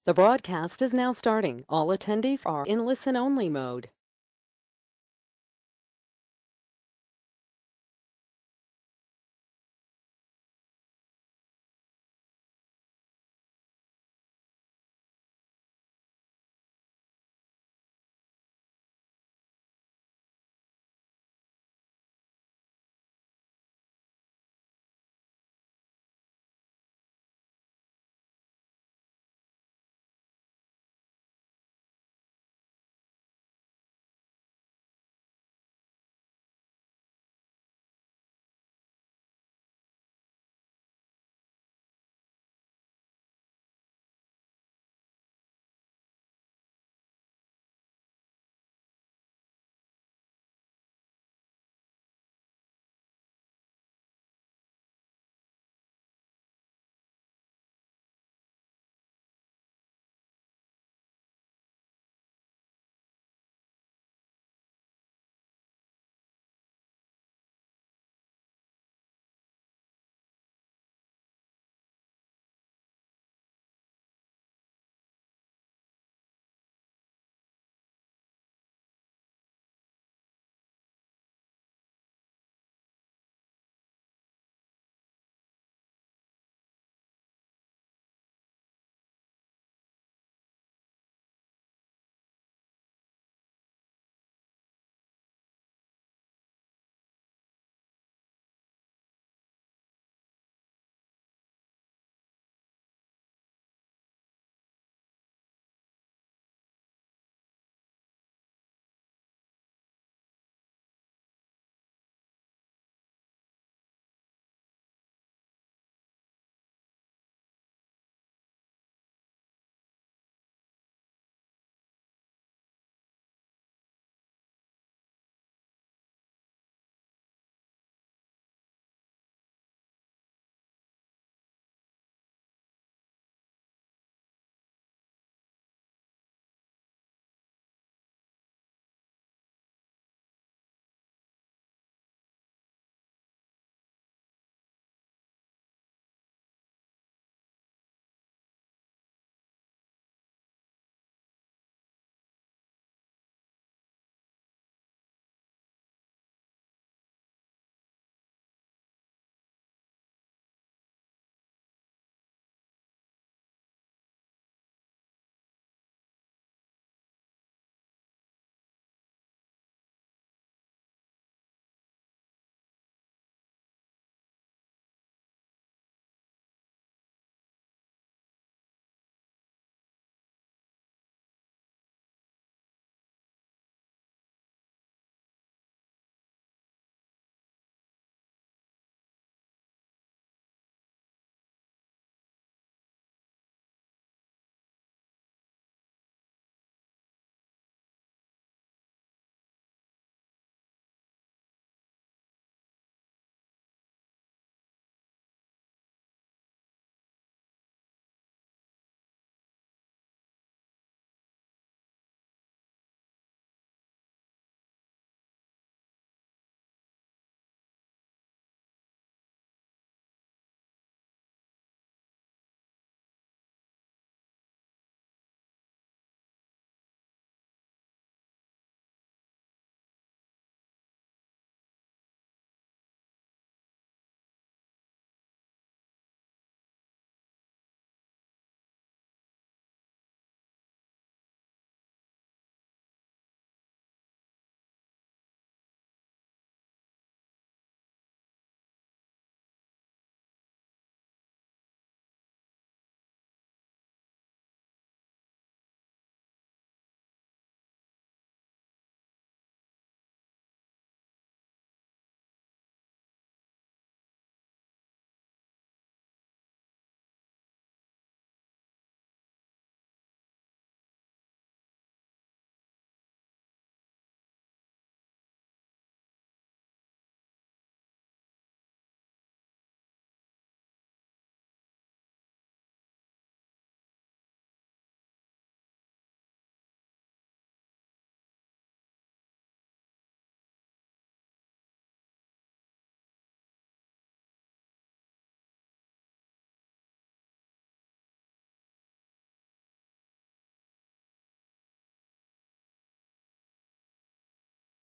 The broadcast is now starting. All attendees are in listen-only mode.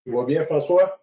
Tu vas bien, François?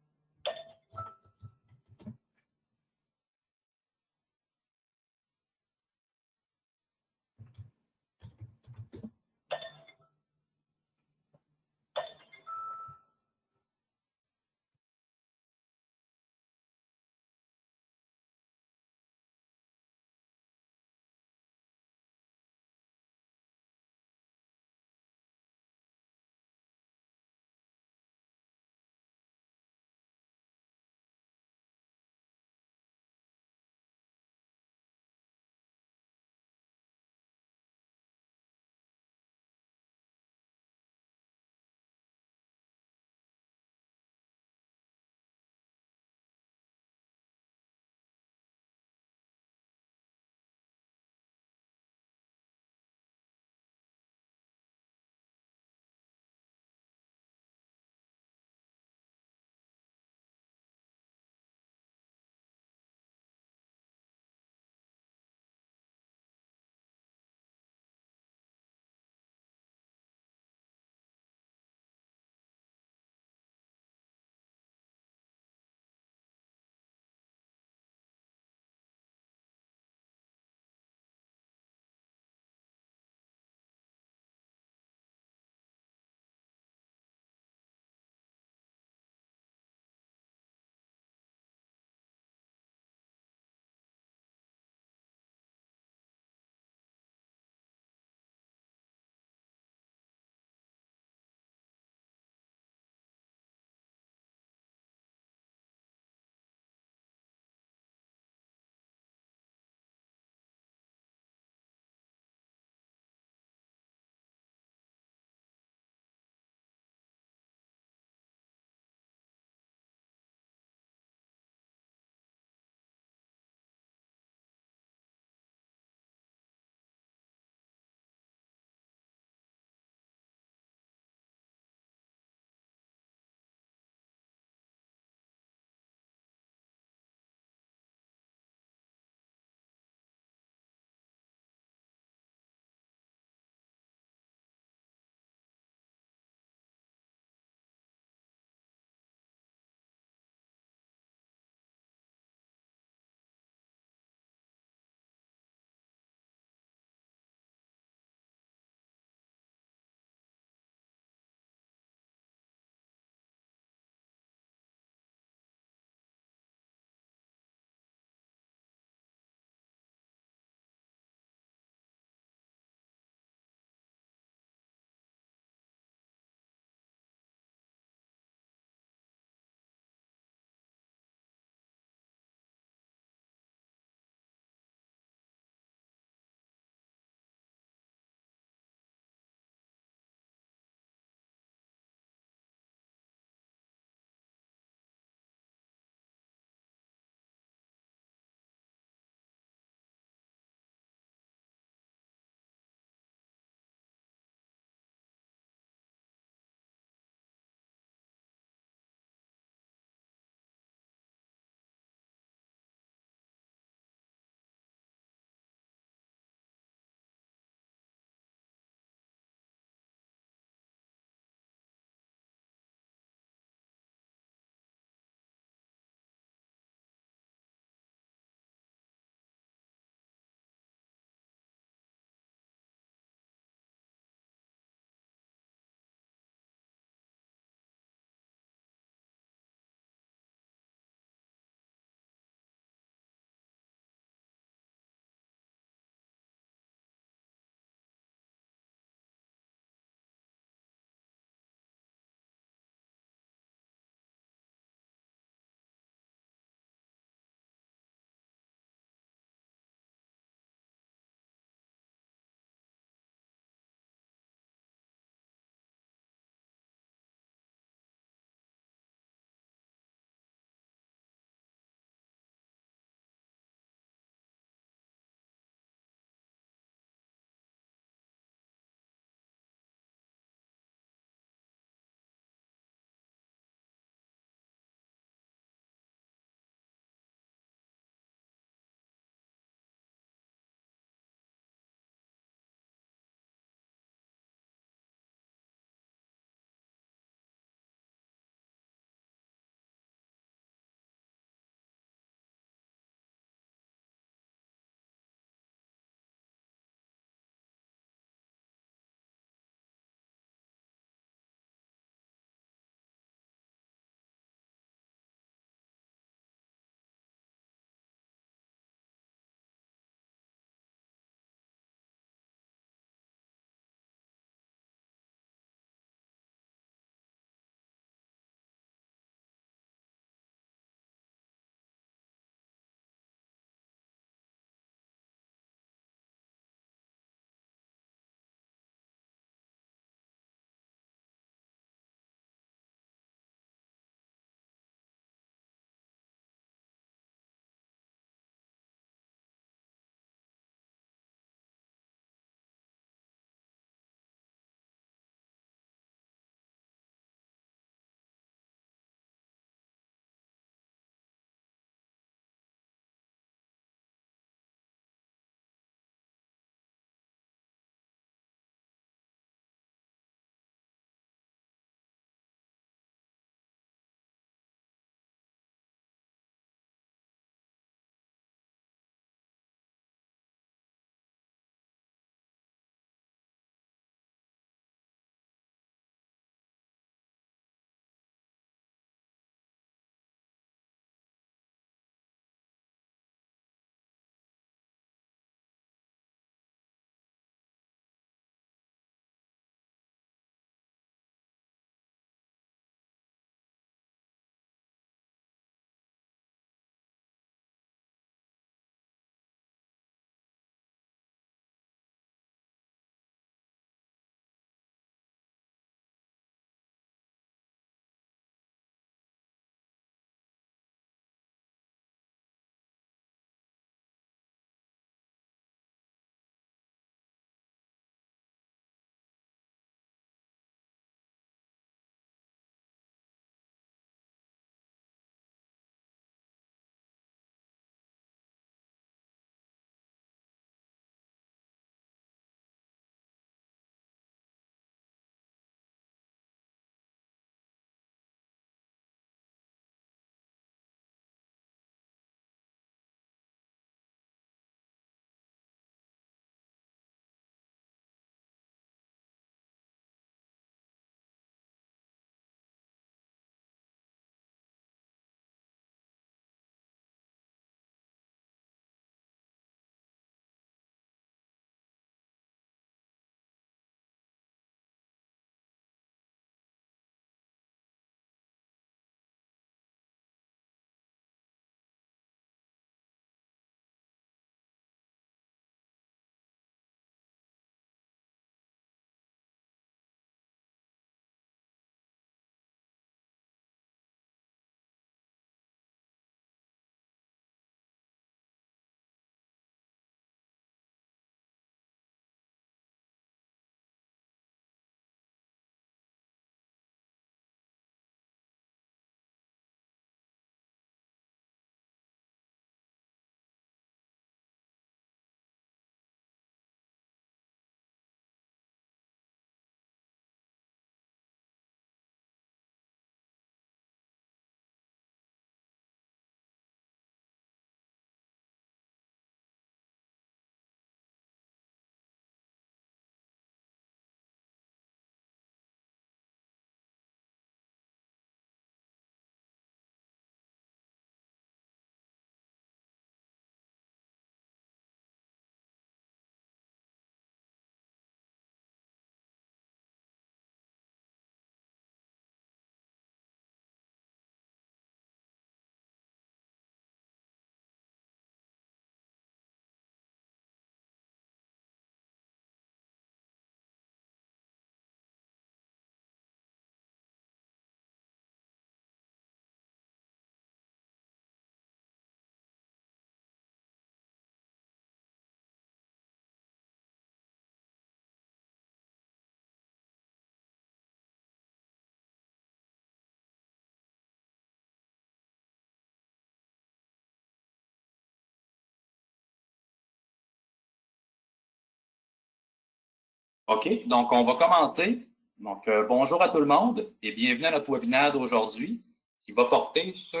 OK, donc on va commencer. Donc, bonjour à tout le monde et bienvenue à notre webinaire d'aujourd'hui qui va porter sur,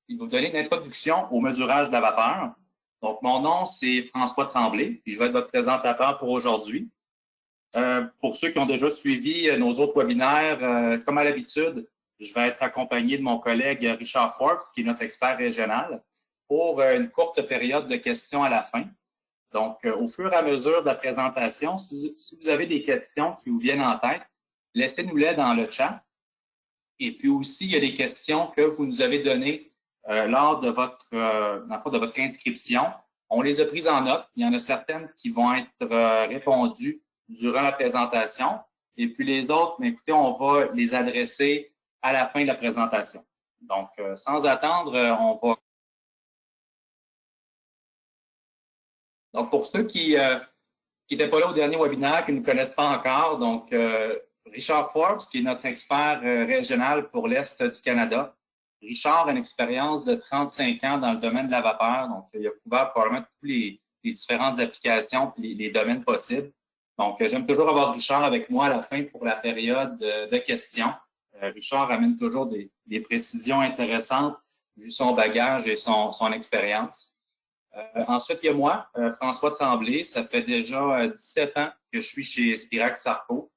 il va vous donner une introduction au mesurage de la vapeur. Donc, mon nom, c'est François Tremblay et je vais être votre présentateur pour aujourd'hui. Pour ceux qui ont déjà suivi nos autres webinaires, comme à l'habitude, je vais être accompagné de mon collègue Richard Forbes, qui est notre expert régional, pour une courte période de questions à la fin. Donc, au fur et à mesure de la présentation, si vous avez des questions qui vous viennent en tête, laissez-nous-les dans le chat. Et puis aussi, il y a des questions que vous nous avez données lors de votre inscription. On les a prises en note. Il y en a certaines qui vont être répondues durant la présentation. Et puis les autres, mais écoutez, on va les adresser à la fin de la présentation. Donc, sans attendre, on va... Donc, pour ceux qui n'étaient pas là au dernier webinaire, qui ne nous connaissent pas encore, donc Richard Forbes, qui est notre expert régional pour l'Est du Canada. Richard a une expérience de 35 ans dans le domaine de la vapeur, donc il a couvert probablement tous les différentes applications et les domaines possibles. Donc, j'aime toujours avoir Richard avec moi à la fin pour la période de questions. Richard amène toujours des précisions intéressantes vu son bagage et son expérience. Ensuite, il y a moi, François Tremblay. Ça fait déjà 17 ans que je suis chez Spirax Sarco.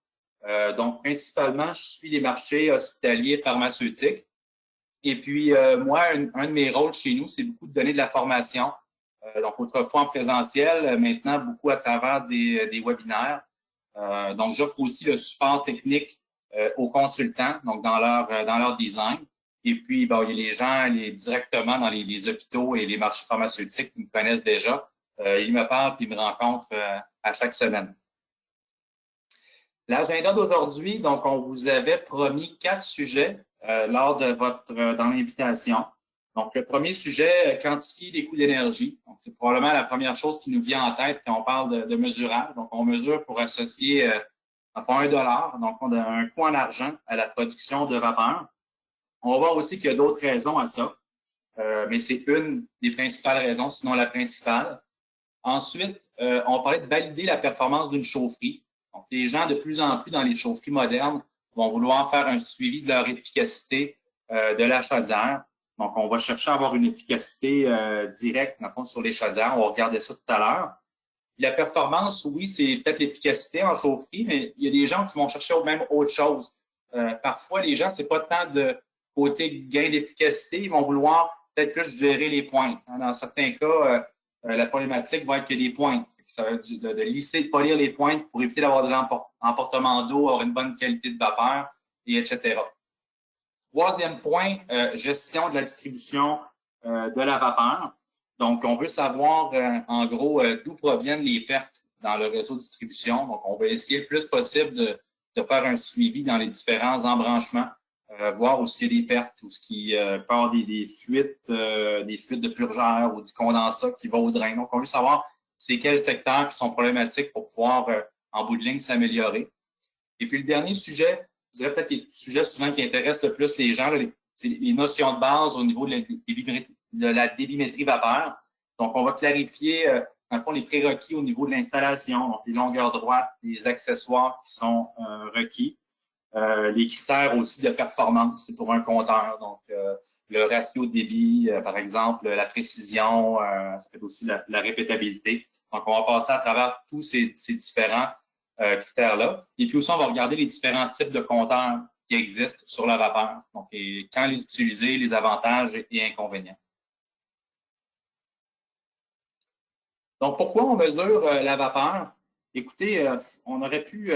Donc, principalement, je suis les marchés hospitaliers pharmaceutiques. Et puis, moi, un de mes rôles chez nous, c'est beaucoup de donner de la formation. Donc, autrefois en présentiel, maintenant, beaucoup à travers des webinaires. Donc, j'offre aussi le support technique aux consultants, donc dans leur design. Et puis, bon, il y a les gens directement dans les hôpitaux et les marchés pharmaceutiques qui me connaissent déjà. Ils me parlent et me rencontrent à chaque semaine. L'agenda d'aujourd'hui, donc, on vous avait promis 4 sujets lors de dans l'invitation. Donc, le premier sujet, quantifier les coûts d'énergie. Donc, c'est probablement la première chose qui nous vient en tête quand on parle de mesurage. Donc, on mesure pour associer enfin $1. Donc, on a un coût en argent à la production de vapeur. On va voir aussi qu'il y a d'autres raisons à ça, mais c'est une des principales raisons, sinon la principale. Ensuite, on parlait de valider la performance d'une chaufferie. Donc, les gens, de plus en plus dans les chaufferies modernes, vont vouloir faire un suivi de leur efficacité de la chaudière. Donc, on va chercher à avoir une efficacité directe, dans le fond, sur les chaudières. On va regarder ça tout à l'heure. La performance, oui, c'est peut-être l'efficacité en chaufferie, mais il y a des gens qui vont chercher même autre chose. Parfois, les gens, c'est pas tant de côté gain d'efficacité, ils vont vouloir peut-être plus gérer les pointes. Dans certains cas, la problématique va être qu'il y a des pointes. Ça va être de lisser, de polir les pointes pour éviter d'avoir de l'emportement d'eau, avoir une bonne qualité de vapeur, et etc. Troisième point, gestion de la distribution de la vapeur. Donc, on veut savoir, en gros, d'où proviennent les pertes dans le réseau de distribution. Donc, on va essayer le plus possible de faire un suivi dans les différents embranchements, voir où il y a des pertes, où ce qui part des fuites de purgeur ou du condensat qui va au drain. Donc, on veut savoir c'est quels secteurs qui sont problématiques pour pouvoir, en bout de ligne, s'améliorer. Et puis, le dernier sujet, je dirais peut-être les sujets souvent qui intéressent le plus les gens, c'est les notions de base au niveau de la débimétrie vapeur. Donc, on va clarifier, dans le fond, les prérequis au niveau de l'installation, donc les longueurs droites, les accessoires qui sont requis. Les critères aussi de performance, c'est pour un compteur. Donc, le ratio de débit, par exemple, la précision, ça peut être aussi la répétabilité. Donc, on va passer à travers tous ces différents critères-là. Et puis aussi, on va regarder les différents types de compteurs qui existent sur la vapeur. Donc, et quand les utiliser, les avantages et inconvénients. Donc, pourquoi on mesure la vapeur? Écoutez, on aurait pu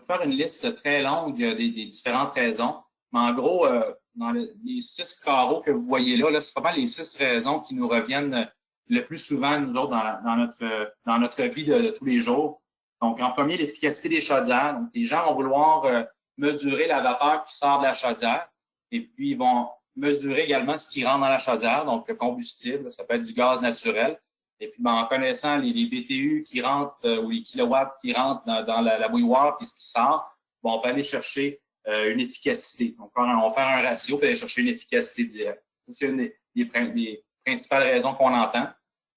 faire une liste très longue des différentes raisons. Mais en gros, dans les 6 carreaux que vous voyez là, c'est vraiment les 6 raisons qui nous reviennent le plus souvent, nous autres, dans notre vie de tous les jours. Donc, en premier, l'efficacité des chaudières. Donc, les gens vont vouloir mesurer la vapeur qui sort de la chaudière. Et puis, ils vont mesurer également ce qui rentre dans la chaudière, donc le combustible, ça peut être du gaz naturel. Et puis, en connaissant les BTU qui rentrent ou les kilowatts qui rentrent dans la bouilloire puis ce qui sort, bon, on peut aller chercher une efficacité. Donc, on va faire un ratio pour aller chercher une efficacité directe. C'est une des principales raisons qu'on entend.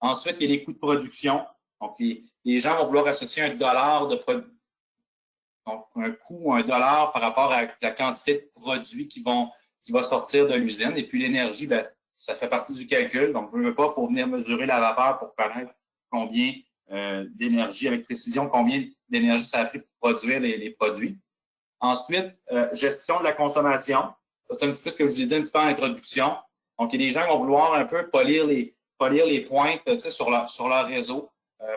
Ensuite, il y a les coûts de production. Donc, les gens vont vouloir associer $1 Donc, un coût, un dollar par rapport à la quantité de produits qui va sortir de l'usine. Et puis, l'énergie, ben, ça fait partie du calcul. Donc, je ne veux pas, pour venir mesurer la vapeur pour connaître combien d'énergie, avec précision, combien d'énergie ça a pris pour produire les produits. Ensuite, gestion de la consommation. C'est un petit peu ce que je vous ai dit un petit peu en introduction. Donc, il y a des gens qui vont vouloir un peu polir les pointes sur leur réseau,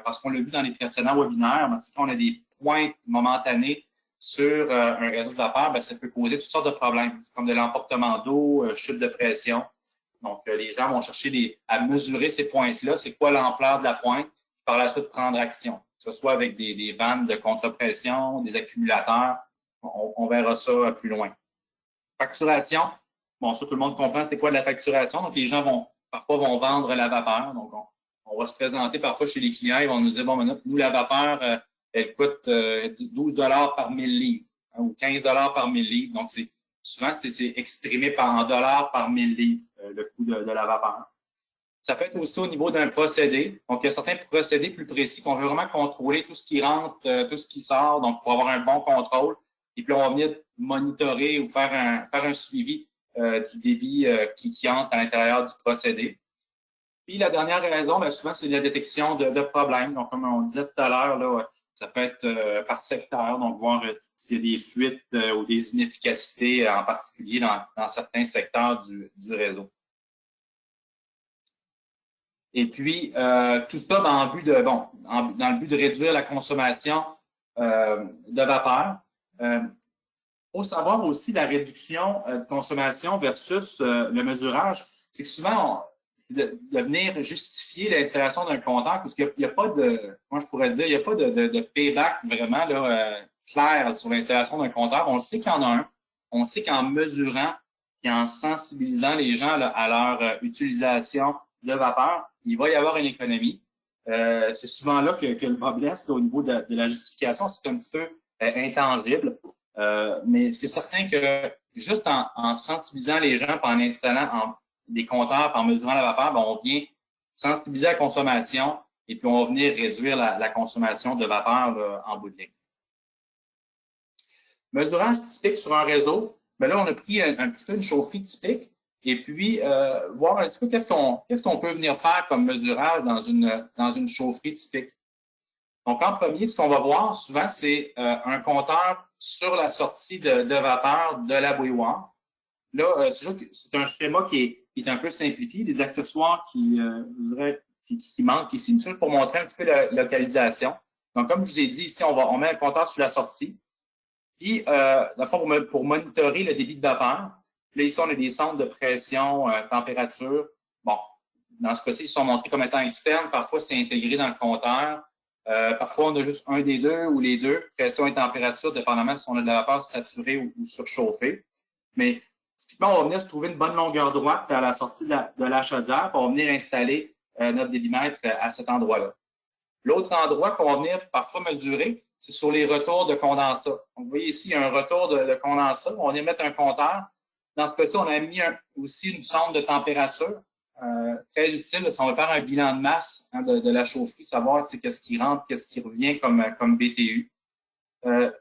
parce qu'on l'a vu dans les précédents webinaires. Mais, quand on a des pointes momentanées sur un réseau de vapeur, ben, ça peut causer toutes sortes de problèmes, comme de l'emportement d'eau, chute de pression. Donc, les gens vont chercher à mesurer ces pointes-là. C'est quoi l'ampleur de la pointe? Par la suite, prendre action, que ce soit avec des vannes de contre-pression, des accumulateurs. On verra ça plus loin. Facturation. Bon, ça, tout le monde comprend c'est quoi de la facturation. Donc, les gens parfois vont vendre la vapeur. Donc, on va se présenter parfois chez les clients. Ils vont nous dire, bon, nous, la vapeur, elle coûte 12 par 1000 livres, hein, ou 15 par 1000 livres. Donc, souvent, c'est exprimé en dollars par 1000 livres, le coût de la vapeur. Ça peut être aussi au niveau d'un procédé. Donc, il y a certains procédés plus précis qu'on veut vraiment contrôler tout ce qui rentre, tout ce qui sort, donc pour avoir un bon contrôle. Et puis, on va venir monitorer ou faire un suivi du débit qui entre à l'intérieur du procédé. Puis, la dernière raison, bien, souvent, c'est la détection de problèmes. Donc, comme on disait tout à l'heure, là, ça peut être par secteur, donc voir s'il y a des fuites ou des inefficacités en particulier dans certains secteurs du réseau. Et puis, tout ça dans le but de réduire la consommation de vapeur. Il faut savoir aussi la réduction de consommation versus le mesurage. C'est que souvent, de venir justifier l'installation d'un compteur, parce qu'il n'y a pas de, moi je pourrais dire, il n'y a pas de payback vraiment là, clair sur l'installation d'un compteur. On sait qu'il y en a un. On sait qu'en mesurant et en sensibilisant les gens là, à leur utilisation de vapeur, il va y avoir une économie. C'est souvent là que le bas blesse au niveau de la justification. C'est un petit peu intangible. Mais c'est certain que juste en sensibilisant les gens, en installant des compteurs, en mesurant la vapeur, ben, on vient sensibiliser la consommation et puis on va venir réduire la consommation de vapeur là, en bout de ligne. Mesurage typique sur un réseau, ben là, on a pris un petit peu une chaufferie typique et puis voir un petit peu qu'est-ce qu'on peut venir faire comme mesurage dans une chaufferie typique. Donc, en premier, ce qu'on va voir souvent, c'est un compteur sur la sortie de vapeur de la bouilloire. Là, c'est un schéma qui est un peu simplifié, des accessoires qui manquent ici, juste pour montrer un petit peu la localisation. Donc, comme je vous ai dit, ici, on met un compteur sur la sortie. Puis, dans le fond, pour monitorer le débit de vapeur, là, ici, on a des centres de pression, température. Bon, dans ce cas-ci, ils sont montrés comme étant externes. Parfois, c'est intégré dans le compteur. Parfois, on a juste un des deux ou les deux, pression et température, dépendamment si on a de la vapeur saturée ou surchauffée. Mais typiquement, on va venir se trouver une bonne longueur droite à la sortie de la chaudière, puis on va venir installer notre débitmètre à cet endroit-là. L'autre endroit qu'on va venir parfois mesurer, c'est sur les retours de condensat. Donc, vous voyez ici, il y a un retour de condensat. On va venir mettre un compteur. Dans ce cas-ci, on a mis aussi une sonde de température. Très utile, si on veut faire un bilan de masse de la chaufferie, savoir qu'est-ce qui rentre, qu'est-ce qui revient comme BTU.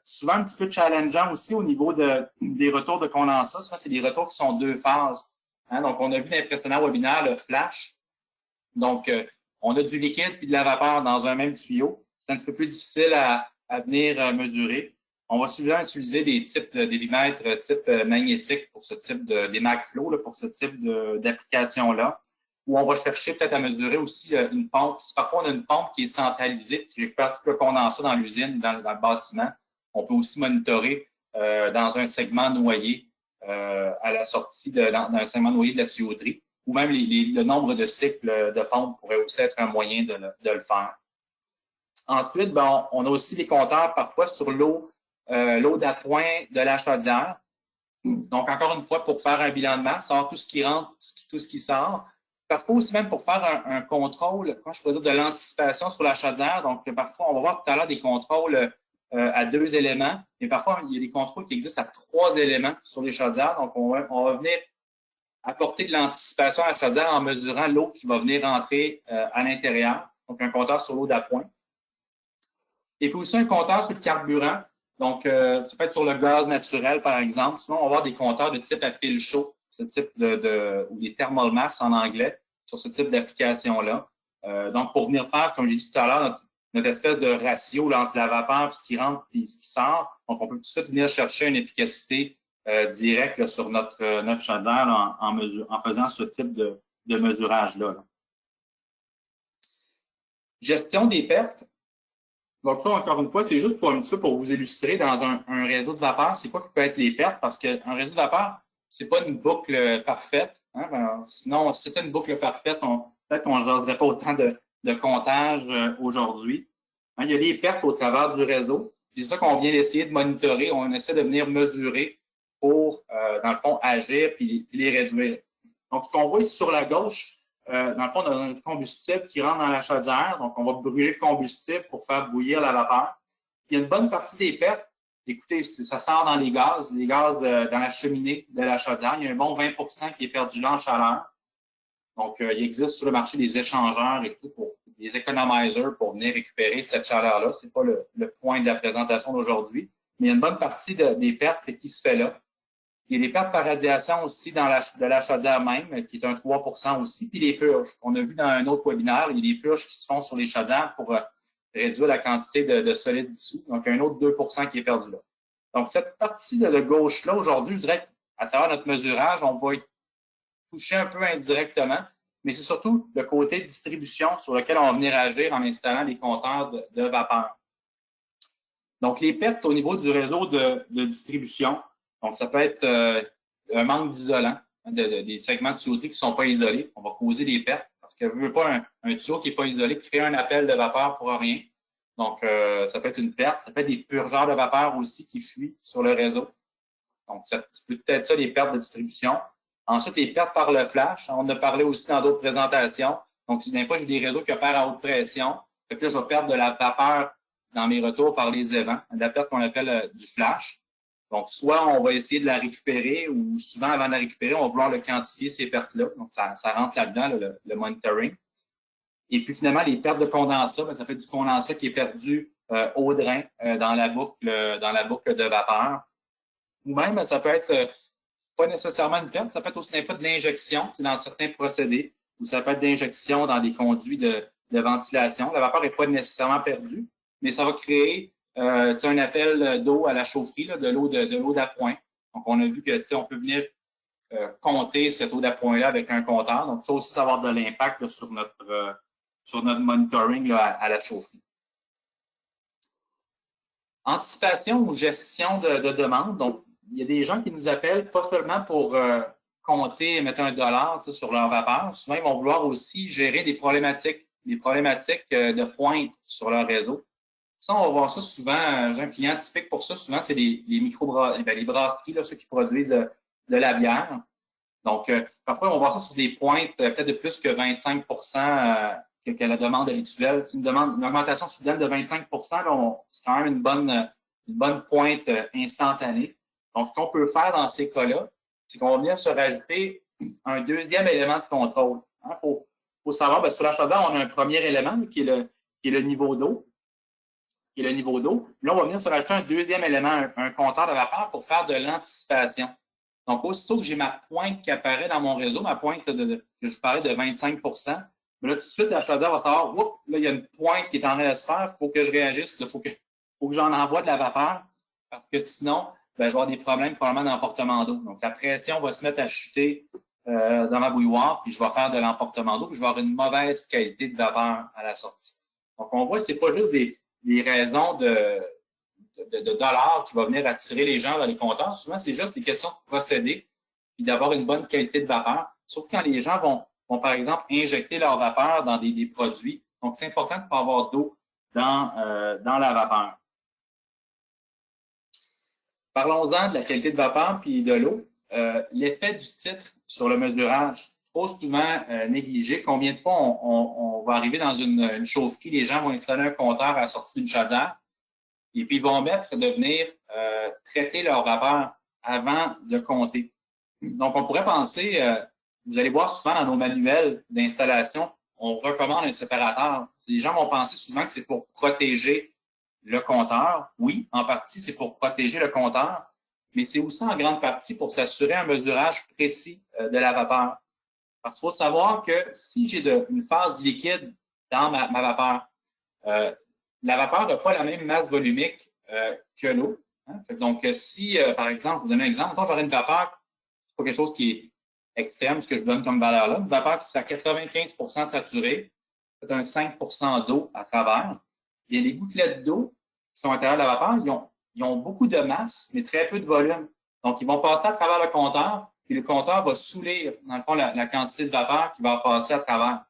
Souvent un petit peu challengeant aussi au niveau des retours de condensat. Souvent, c'est des retours qui sont deux phases. Hein? Donc, on a vu dans les précédents webinaires le flash. Donc, on a du liquide puis de la vapeur dans un même tuyau. C'est un petit peu plus difficile à venir mesurer. On va souvent utiliser des types de débitmètres type magnétique pour ce type des MagFlow, pour ce type d'application-là, où on va chercher peut-être à mesurer aussi une pompe. Si parfois on a une pompe qui est centralisée, qui récupère tout le condensat dans l'usine, dans le bâtiment, on peut aussi monitorer dans un segment noyé à la sortie d'un segment noyé de la tuyauterie, ou même le nombre de cycles de pompe pourrait aussi être un moyen de le faire. Ensuite, ben, on a aussi des compteurs parfois sur l'eau d'appoint de la chaudière. Donc, encore une fois, pour faire un bilan de masse, savoir tout ce qui rentre, tout ce qui sort. Parfois aussi même pour faire un contrôle, quand je pourrais dire, de l'anticipation sur la chaudière. Donc, parfois, on va voir tout à l'heure des contrôles à 2 éléments, mais parfois, il y a des contrôles qui existent à 3 éléments sur les chaudières. Donc, on va venir apporter de l'anticipation à la chaudière en mesurant l'eau qui va venir rentrer à l'intérieur. Donc, un compteur sur l'eau d'appoint. Et puis aussi un compteur sur le carburant. Donc, ça peut être sur le gaz naturel, par exemple. Sinon, on va avoir des compteurs de type à fil chaud, ce type ou des thermal mass en anglais, sur ce type d'application-là. Donc, pour venir faire, comme j'ai dit tout à l'heure, notre espèce de ratio là, entre la vapeur, puis ce qui rentre et ce qui sort. Donc, on peut tout de suite venir chercher une efficacité directe là, sur notre chaudière là, en faisant ce type de mesurage-là. Là. Gestion des pertes. Donc, ça, encore une fois, c'est juste pour un petit peu pour vous illustrer dans un réseau de vapeur, c'est quoi qui peut être les pertes, parce qu'un réseau de vapeur, c'est pas une boucle parfaite. Hein? Ben, sinon, si c'était une boucle parfaite, peut-être qu'on ne jaserait pas autant de comptage aujourd'hui. Hein? Il y a des pertes au travers du réseau. C'est ça qu'on vient d'essayer de monitorer. On essaie de venir mesurer pour, dans le fond, agir puis les réduire. Donc, ce qu'on voit ici sur la gauche, dans le fond, on a un combustible qui rentre dans la chaudière. Donc, on va brûler le combustible pour faire bouillir la vapeur. Il y a une bonne partie des pertes. Écoutez, ça sort dans les gaz dans la cheminée de la chaudière. Il y a un bon 20 qui est perdu là en chaleur. Donc, il existe sur le marché des échangeurs et tout, des economizers pour venir récupérer cette chaleur-là. Ce n'est pas le point de la présentation d'aujourd'hui. Mais il y a une bonne partie des pertes qui se fait là. Il y a des pertes par radiation aussi de la chaudière même, qui est un 3 aussi. Puis les purges. On a vu dans un autre webinaire, il y a des purges qui se font sur les chaudières pour réduire la quantité de solide dissous. Donc, il y a un autre 2 qui est perdu là. Donc, cette partie de gauche-là, aujourd'hui, je dirais qu'à travers notre mesurage, on va être touché un peu indirectement, mais c'est surtout le côté distribution sur lequel on va venir agir en installant des compteurs de vapeur. Donc, les pertes au niveau du réseau de distribution, donc ça peut être un manque d'isolant, hein, des segments de tuyauterie qui ne sont pas isolés. On va causer des pertes parce que je ne veux pas un tuyau qui n'est pas isolé créer un appel de vapeur pour rien. Donc, ça peut être une perte. Ça peut être des purgeurs de vapeur aussi qui fuient sur le réseau. Donc, ça peut être ça, les pertes de distribution. Ensuite, les pertes par le flash. On en a parlé aussi dans d'autres présentations. Donc, des fois, j'ai des réseaux qui opèrent à haute pression. Fait que là, je vais perdre de la vapeur dans mes retours par les évents. La perte qu'on appelle du flash. Donc, soit on va essayer de la récupérer ou souvent, avant de la récupérer, on va vouloir le quantifier, ces pertes-là. Donc, ça rentre là-dedans, le monitoring. Et puis, finalement, les pertes de condensat, bien, ça fait du condensat qui est perdu au drain dans la boucle de vapeur. Ou même, ça peut être pas nécessairement une perte, ça peut être aussi un fait de l'injection, c'est dans certains procédés, ou ça peut être d'injection dans des conduits de ventilation. La vapeur n'est pas nécessairement perdue, mais ça va créer un appel d'eau à la chaufferie, là, de l'eau d'appoint. Donc, on a vu que on peut venir compter cette eau d'appoint-là avec un compteur. Donc, ça aussi, ça va avoir de l'impact là, sur notre monitoring là, à la chaufferie. Anticipation ou gestion de demande. Donc, il y a des gens qui nous appellent pas seulement pour compter et mettre $1 sur leur vapeur. Souvent, ils vont vouloir aussi gérer des problématiques de pointe sur leur réseau. Ça, on va voir ça souvent. J'ai un client typique pour ça. Souvent, c'est les les brasseries, là, ceux qui produisent de la bière. Donc, parfois, on va voir ça sur des pointes peut-être de plus que 25 que la demande habituelle. C'est une augmentation soudaine de 25 c'est quand même une bonne pointe instantanée. Donc, ce qu'on peut faire dans ces cas-là, c'est qu'on va venir se rajouter un deuxième élément de contrôle. Il faut savoir, bien, sur la chaudière, on a un premier élément qui est le niveau d'eau. Là, on va venir se rajouter un deuxième élément, un compteur de vapeur pour faire de l'anticipation. Donc, aussitôt que j'ai ma pointe qui apparaît dans mon réseau, ma pointe que je parlais de 25 mais là, tout de suite, la chaudière va savoir, oups, là, il y a une pointe qui est en train de se faire, il faut que je réagisse, il faut que j'en envoie de la vapeur, parce que sinon, ben, je vais avoir des problèmes probablement d'emportement d'eau. Donc, la pression va se mettre à chuter dans ma bouilloire, puis je vais faire de l'emportement d'eau, puis je vais avoir une mauvaise qualité de vapeur à la sortie. Donc, on voit que ce n'est pas juste des raisons de dollars qui vont venir attirer les gens vers les compteurs. Souvent, c'est juste des questions de procédé puis d'avoir une bonne qualité de vapeur. Sauf quand les gens vont par exemple, injecter leur vapeur dans des produits. Donc, c'est important de ne pas avoir d'eau dans la vapeur. Parlons-en de la qualité de vapeur puis de l'eau. L'effet du titre sur le mesurage, trop souvent négligé. Combien de fois on va arriver dans une chaufferie, les gens vont installer un compteur à la sortie d'une chaudière et puis ils vont mettre de venir traiter leur vapeur avant de compter. Donc, on pourrait penser, vous allez voir souvent dans nos manuels d'installation, on recommande un séparateur. Les gens vont penser souvent que c'est pour protéger le compteur. Oui, en partie, c'est pour protéger le compteur, mais c'est aussi en grande partie pour s'assurer un mesurage précis de la vapeur. Parce qu'il faut savoir que si j'ai une phase liquide dans ma vapeur, la vapeur n'a pas la même masse volumique que l'eau. Hein? Donc, si, par exemple, je vous donne un exemple, quand j'aurais une vapeur, c'est pas quelque chose qui est extrême, ce que je donne comme valeur là, une vapeur qui sera à 95 saturée, c'est un 5 d'eau à travers. Et les gouttelettes d'eau qui sont à l'intérieur de la vapeur, ils ont beaucoup de masse, mais très peu de volume. Donc, ils vont passer à travers le compteur, puis le compteur va saoulir, dans le fond, la quantité de vapeur qui va passer à travers.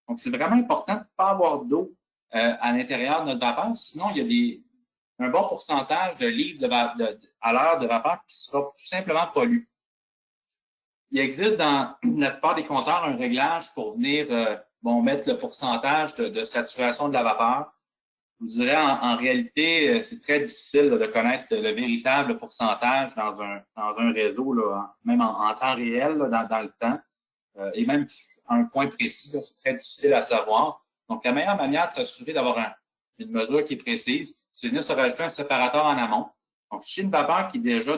Donc, c'est vraiment important de ne pas avoir d'eau à l'intérieur de notre vapeur, sinon il y a un bon pourcentage de livres à l'heure de vapeur qui sera tout simplement pollu. Il existe dans la plupart des compteurs un réglage pour venir mettre le pourcentage de saturation de la vapeur. Je vous dirais, en réalité, c'est très difficile de connaître le véritable pourcentage dans un réseau, là, même en temps réel, là, dans le temps. Et même à un point précis, c'est très difficile à savoir. Donc, la meilleure manière de s'assurer d'avoir une mesure qui est précise, c'est de venir se rajouter un séparateur en amont. Donc, si j'ai une vapeur qui est déjà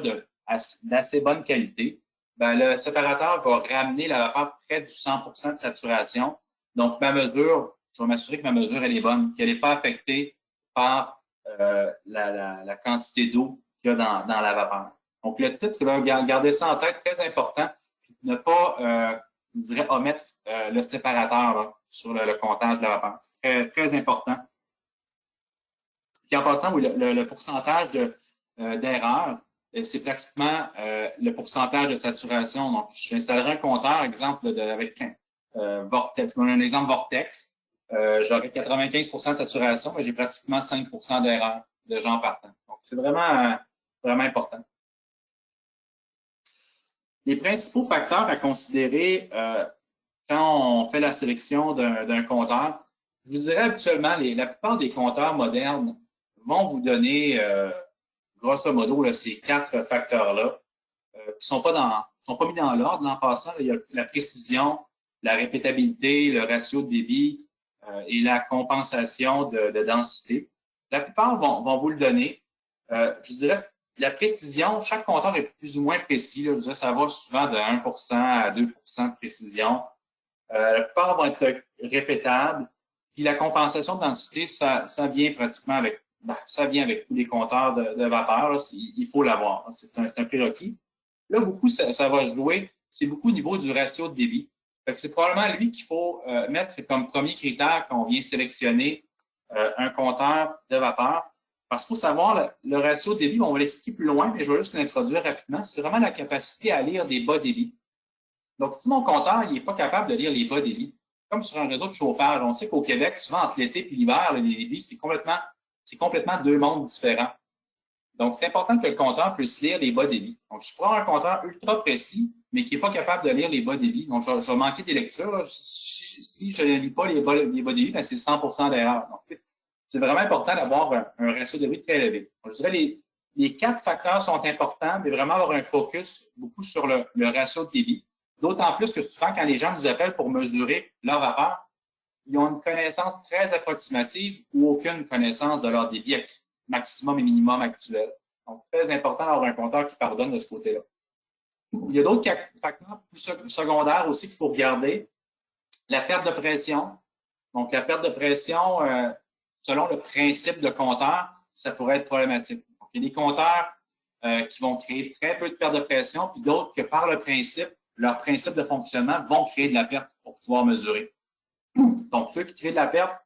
d'assez bonne qualité, ben, le séparateur va ramener la vapeur près du 100% de saturation. Donc, je vais m'assurer que ma mesure, elle est bonne, qu'elle n'est pas affectée par la quantité d'eau qu'il y a dans la vapeur. Donc, le titre, là, gardez ça en tête, très important. Ne pas, je dirais, omettre le séparateur là, sur le comptage de la vapeur. C'est très, très important. Puis en passant, oui, le pourcentage d'erreur, c'est pratiquement le pourcentage de saturation. Donc, j'installerai un compteur, exemple, avec Vortex. Je donne un exemple Vortex. J'aurai 95 de saturation, mais j'ai pratiquement 5 d'erreur de gens partant. Donc, c'est vraiment, vraiment important. Les principaux facteurs à considérer quand on fait la sélection d'un compteur, je vous dirais habituellement, la plupart des compteurs modernes vont vous donner, grosso modo, là, ces 4 facteurs-là, qui sont pas mis dans l'ordre. En passant, il y a la précision, la répétabilité, le ratio de débit et la compensation de densité. La plupart vont vous le donner. Je dirais, la précision, chaque compteur est plus ou moins précis. Là. Je dirais, ça va souvent de 1 à 2 de précision. La plupart vont être répétables. Puis la compensation de densité, ça vient pratiquement avec tous les compteurs de vapeur. Là. Il faut l'avoir. C'est un prérequis. Là, beaucoup, ça va jouer, c'est beaucoup au niveau du ratio de débit. C'est probablement lui qu'il faut mettre comme premier critère quand on vient sélectionner un compteur de vapeur. Parce qu'il faut savoir, le ratio de débit, on va l'expliquer plus loin, mais je vais juste l'introduire rapidement. C'est vraiment la capacité à lire des bas débits. Donc, si mon compteur n'est pas capable de lire les bas débits, comme sur un réseau de chauffage, on sait qu'au Québec, souvent entre l'été et l'hiver, les débits, c'est complètement 2 mondes différents. Donc, c'est important que le compteur puisse lire les bas débits. Donc, je prends un compteur ultra précis, mais qui n'est pas capable de lire les bas débits. Donc, je vais manquer des lectures. Si je ne lis pas les bas débits, ben, c'est 100% d'erreur. Donc, c'est vraiment important d'avoir un ratio de débit très élevé. Donc, je dirais les 4 facteurs sont importants, mais vraiment avoir un focus beaucoup sur le ratio de débit. D'autant plus que souvent, quand les gens nous appellent pour mesurer leur vapeur, ils ont une connaissance très approximative ou aucune connaissance de leur débit maximum et minimum actuel. Donc, très important d'avoir un compteur qui pardonne de ce côté-là. Il y a d'autres facteurs plus secondaires aussi qu'il faut regarder. La perte de pression. Donc, la perte de pression, selon le principe de compteur, ça pourrait être problématique. Donc, il y a des compteurs qui vont créer très peu de perte de pression, puis d'autres que par le principe, leur principe de fonctionnement vont créer de la perte pour pouvoir mesurer. Donc, ceux qui créent de la perte,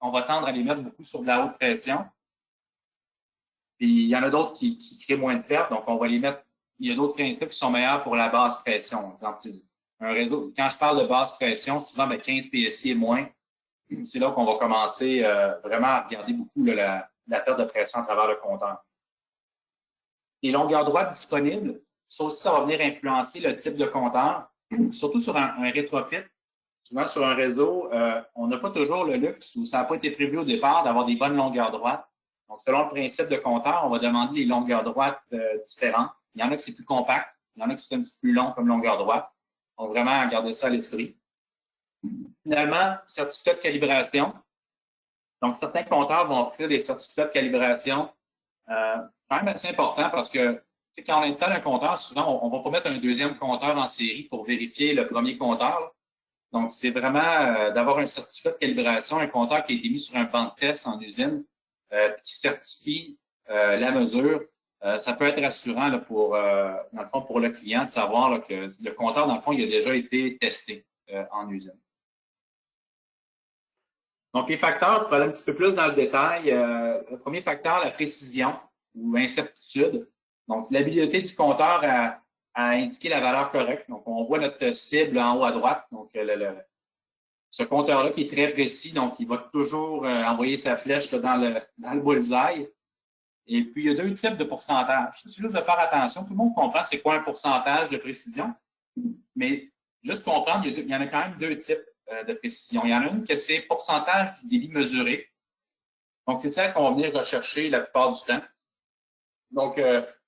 on va tendre à les mettre beaucoup sur de la haute pression. Puis, il y en a d'autres qui créent moins de pertes, donc on va les mettre. Il y a d'autres principes qui sont meilleurs pour la basse pression. Par exemple, un réseau, quand je parle de basse pression, souvent 15 PSI et moins, c'est là qu'on va commencer vraiment à regarder beaucoup la perte de pression à travers le compteur. Les longueurs droites disponibles, ça aussi, ça va venir influencer le type de compteur, surtout sur un rétrofit. Souvent, sur un réseau, on n'a pas toujours le luxe ou ça n'a pas été prévu au départ d'avoir des bonnes longueurs droites. Donc, selon le principe de compteur, on va demander les longueurs droites différentes. Il y en a qui c'est plus compact, il y en a qui c'est un petit peu plus long comme longueur droite. Donc, vraiment, garder ça à l'esprit. Finalement, certificat de calibration. Donc, certains compteurs vont offrir des certificats de calibration quand même assez importants parce que quand on installe un compteur, souvent, on ne va pas mettre un deuxième compteur en série pour vérifier le premier compteur, là. Donc, c'est vraiment d'avoir un certificat de calibration, un compteur qui a été mis sur un banc de test en usine, qui certifie la mesure. Ça peut être rassurant là, dans le fond, pour le client de savoir là, que le compteur, dans le fond, il a déjà été testé en usine. Donc, les facteurs, pour aller un petit peu plus dans le détail, le premier facteur, la précision ou incertitude. Donc, l'habileté du compteur à indiquer la valeur correcte. Donc, on voit notre cible en haut à droite. Donc, ce compteur-là qui est très précis, donc il va toujours envoyer sa flèche là, dans le bullseye. Et puis, il y a deux types de pourcentages. C'est juste de faire attention. Tout le monde comprend c'est quoi un pourcentage de précision, mais juste comprendre, il y en a quand même deux types de précision. Il y en a une que c'est pourcentage du débit mesuré. Donc, c'est celle qu'on va venir rechercher la plupart du temps. Donc,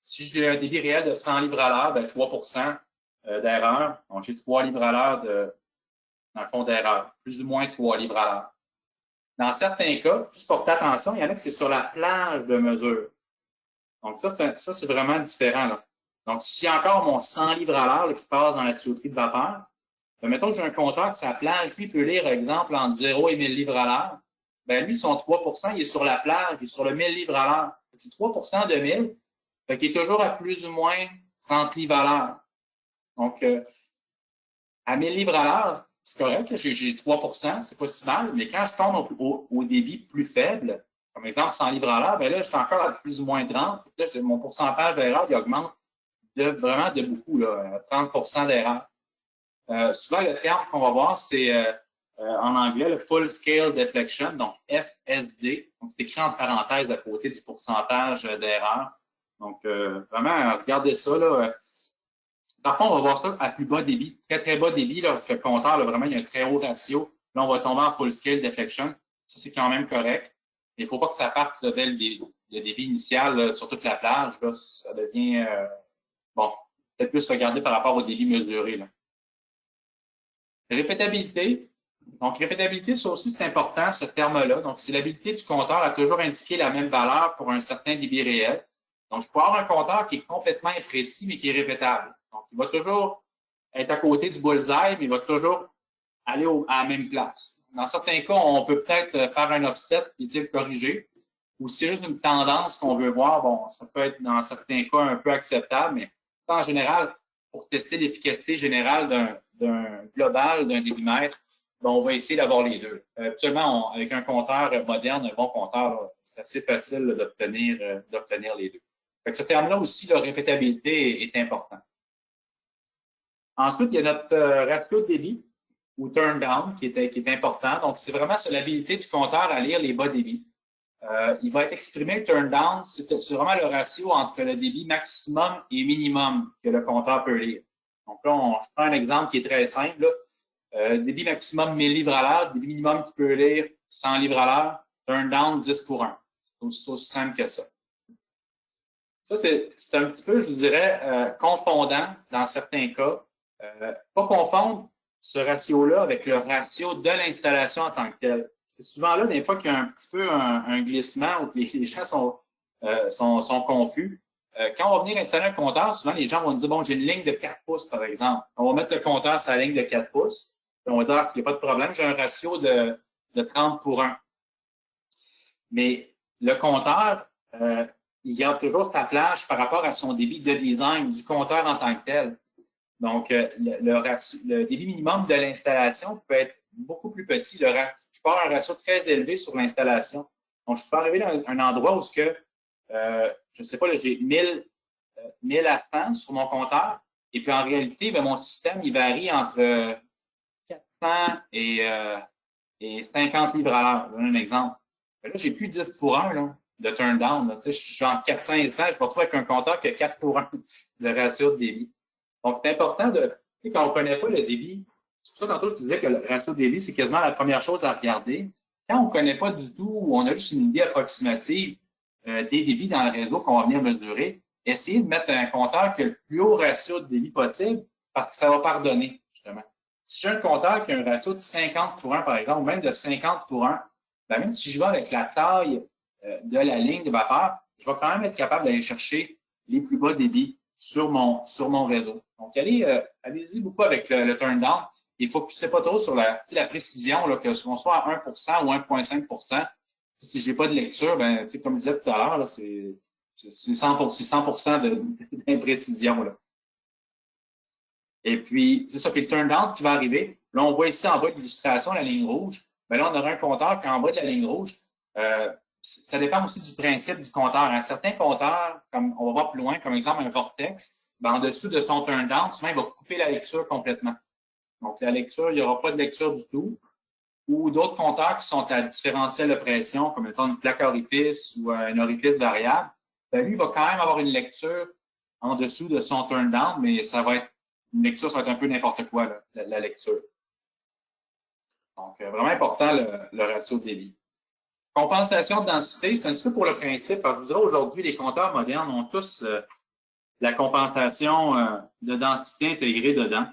si j'ai un débit réel de 100 livres à l'heure, ben 3 d'erreur. Donc, j'ai 3 livres à l'heure dans le fond d'erreur, plus ou moins 3 livres à l'heure. Dans certains cas, juste porter attention, il y en a que c'est sur la plage de mesure. Donc, ça c'est vraiment différent, là. Donc, si j'ai encore mon 100 livres à l'heure qui passe dans la tuyauterie de vapeur, ben, mettons que j'ai un compteur que sa plage, lui, peut lire, par exemple, entre 0 et 1000 livres à l'heure. Ben, lui, son 3 il est sur la plage, il est sur le 1000 livres à l'heure. C'est 3 de 1000, fait qu'il est toujours à plus ou moins 30 livres à l'heure. Donc, à 1000 livres à l'heure, c'est correct, j'ai 3 c'est pas si mal, mais quand je tombe au débit plus faible, comme exemple 100 livres à l'heure, ben là, je suis encore à plus ou moins 30. Là, mon pourcentage d'erreur, il augmente vraiment de beaucoup, là, 30 d'erreur. Souvent, le terme qu'on va voir, c'est en anglais le Full Scale Deflection, donc FSD. Donc, c'est écrit entre parenthèses à côté du pourcentage d'erreur. Donc, vraiment, regardez ça, là. Par contre, on va voir ça à plus bas débit, très, très bas débit, là, parce que le compteur, là, vraiment, il y a un très haut ratio. Là, on va tomber en Full Scale Deflection. Ça, c'est quand même correct. Mais il ne faut pas que ça parte dès le débit initial là, sur toute la plage. Là, ça devient, bon, peut-être plus regarder par rapport au débit mesuré, là. Répétabilité. Donc, répétabilité, ça aussi, c'est important, ce terme-là. Donc, c'est l'habilité du compteur à toujours indiquer la même valeur pour un certain débit réel. Donc, je peux avoir un compteur qui est complètement imprécis, mais qui est répétable. Donc, il va toujours être à côté du bullseye, mais il va toujours aller à la même place. Dans certains cas, on peut peut-être faire un offset et dire corriger. Ou si c'est juste une tendance qu'on veut voir, bon, ça peut être dans certains cas un peu acceptable, mais en général, pour tester l'efficacité générale d'un global, d'un débitmètre, ben, on va essayer d'avoir les deux. Actuellement, avec un compteur moderne, un bon compteur, c'est assez facile d'obtenir les deux. Fait que ce terme-là aussi, la répétabilité est important. Ensuite, il y a notre ratio de débit ou turn down qui est important. Donc, c'est vraiment sur l'habilité du compteur à lire les bas débits. Il va être exprimé, le turn down, c'est vraiment le ratio entre le débit maximum et minimum que le compteur peut lire. Donc là, je prends un exemple qui est très simple. Débit maximum 1000 livres à l'heure, débit minimum qui peut lire 100 livres à l'heure, turn down 10/1. C'est aussi simple que ça. Ça, c'est un petit peu, je vous dirais, confondant dans certains cas. Pas confondre ce ratio-là avec le ratio de l'installation en tant que tel. C'est souvent là, des fois, qu'il y a un petit peu un glissement ou que les gens sont confus. Quand on va venir installer un compteur, souvent, les gens vont dire, bon, j'ai une ligne de 4 pouces, par exemple. On va mettre le compteur sur la ligne de 4 pouces. Puis on va dire, il n'y a pas de problème, j'ai un ratio de 30/1. Mais le compteur, il garde toujours sa plage par rapport à son débit de design du compteur en tant que tel. Donc, le débit minimum de l'installation peut être beaucoup plus petit. Je peux avoir un ratio très élevé sur l'installation. Donc, je peux arriver dans un endroit où je ne sais pas, j'ai 1000 à 100 sur mon compteur. Et puis, en réalité, bien, mon système, il varie entre 400 et 50 livres à l'heure. Je donne un exemple. Là, j'ai plus 10/1 là, de turn down. Là. Je suis entre 400 et 100. Je me retrouve avec un compteur qui a 4/1 de ratio de débit. Donc, c'est important quand on ne connaît pas le débit, c'est pour ça que tantôt je disais que le ratio de débit, c'est quasiment la première chose à regarder. Quand on ne connaît pas du tout, ou on a juste une idée approximative des débits dans le réseau qu'on va venir mesurer, essayez de mettre un compteur qui a le plus haut ratio de débit possible parce que ça va pardonner, justement. Si j'ai un compteur qui a un ratio de 50/1, par exemple, ou même de 50/1, ben, même si je vais avec la taille de la ligne de vapeur, je vais quand même être capable d'aller chercher les plus bas débits sur mon réseau. Donc, allez-y beaucoup avec le turn down. Il faut que tu ne sais pas trop sur la précision, là, que l'on soit à 1% ou 1,5%. Si je n'ai pas de lecture, ben, comme je disais tout à l'heure, c'est 100% d'imprécision. Là. Et puis, c'est ça. Puis le turn down, ce qui va arriver, là, on voit ici en bas de l'illustration la ligne rouge. Bien là, on aura un compteur qu'en bas de la ligne rouge, ça dépend aussi du principe du compteur. Un certain compteur, comme on va voir plus loin, comme exemple un vortex, ben, en dessous de son turn down, souvent, il va couper la lecture complètement. Donc, la lecture, il n'y aura pas de lecture du tout. Ou d'autres compteurs qui sont à différentiel de pression, comme étant une plaque orifice ou un orifice variable, ben, lui, il va quand même avoir une lecture en dessous de son turn down, mais ça va être une lecture, ça va être un peu n'importe quoi, là, la lecture. Donc, vraiment important, le ratio de débit. Compensation de densité, c'est un petit peu pour le principe, parce que je vous dirais aujourd'hui, les compteurs modernes ont tous la compensation de densité intégrée dedans.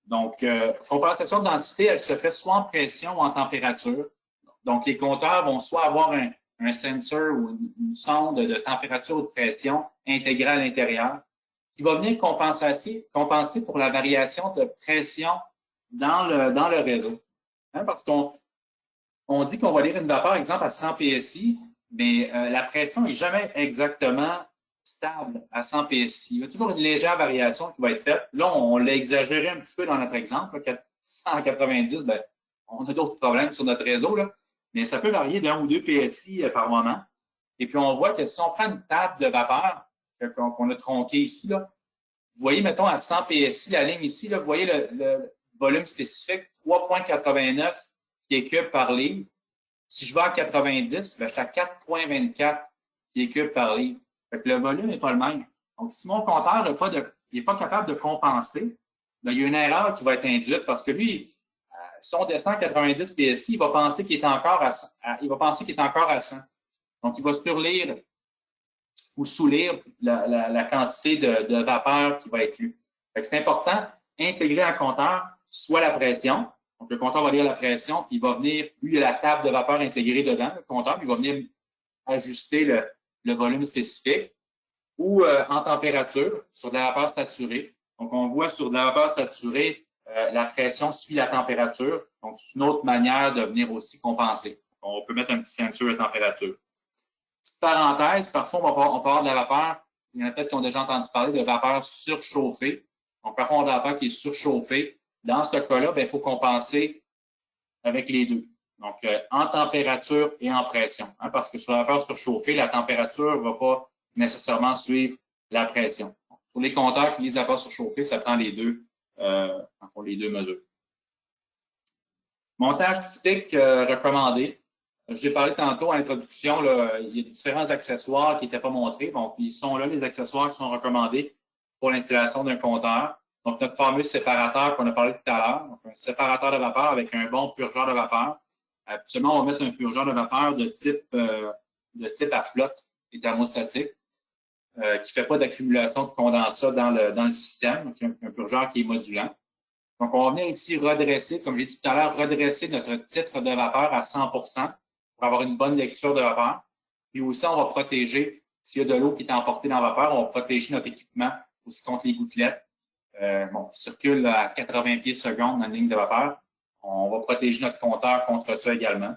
Donc, compensation de densité, elle se fait soit en pression ou en température. Donc, les compteurs vont soit avoir un sensor ou une sonde de température ou de pression intégrée à l'intérieur qui va venir compenser pour la variation de pression dans le réseau. Hein, parce qu'on dit qu'on va lire une vapeur, par exemple, à 100 PSI, mais la pression n'est jamais exactement stable à 100 PSI. Il y a toujours une légère variation qui va être faite. Là, on l'a exagéré un petit peu dans notre exemple. 190, ben, on a d'autres problèmes sur notre réseau, là, mais ça peut varier d'1 ou 2 PSI par moment. Et puis, on voit que si on prend une table de vapeur qu'on a tronquée ici, là, vous voyez, mettons, à 100 PSI, la ligne ici, là, vous voyez le volume spécifique, 3,89 pieds cubes par livre. Si je vais à 90, ben, je suis à 4,24 pieds cubes par livre. Fait que le volume n'est pas le même. Donc, si mon compteur n'est pas capable de compenser, ben, il y a une erreur qui va être induite parce que lui, si on descend à 90 PSI, il va penser qu'il est encore à 100. Donc, il va surlire ou sous-lire la quantité de vapeur qui va être lue. C'est important, intégrer un compteur, soit la pression. Donc, le compteur va lire la pression, puis il va venir, lui, il y a la table de vapeur intégrée dedans, le compteur, puis il va venir ajuster le volume spécifique, ou en température, sur de la vapeur saturée. Donc, on voit sur de la vapeur saturée, la pression suit la température. Donc, c'est une autre manière de venir aussi compenser. On peut mettre un petit sensor de température. Petite parenthèse, parfois, on peut avoir de la vapeur. Il y en a peut-être qui ont déjà entendu parler de vapeur surchauffée. Donc, parfois, on a de la vapeur qui est surchauffée. Dans ce cas-là, il faut compenser avec les deux. Donc, en température et en pression. Hein, parce que sur la vapeur surchauffée, la température ne va pas nécessairement suivre la pression. Donc, pour les compteurs qui lisent la vapeur surchauffée, ça prend les deux mesures. Montage typique recommandé. J'ai parlé tantôt à l'introduction, il y a différents accessoires qui n'étaient pas montrés. Donc, ils sont là, les accessoires qui sont recommandés pour l'installation d'un compteur. Donc, notre fameux séparateur qu'on a parlé tout à l'heure, donc un séparateur de vapeur avec un bon purgeur de vapeur. Habituellement, on va mettre un purgeur de vapeur de type à flotte et thermostatique, qui ne fait pas d'accumulation de condensat dans le système, donc un purgeur qui est modulant. Donc, on va venir ici redresser, comme j'ai dit tout à l'heure, redresser notre titre de vapeur à 100% pour avoir une bonne lecture de vapeur. Puis aussi, on va protéger, s'il y a de l'eau qui est emportée dans la vapeur, on va protéger notre équipement aussi contre les gouttelettes. Qui circule à 80 pieds secondes dans la ligne de vapeur. On va protéger notre compteur contre ça également.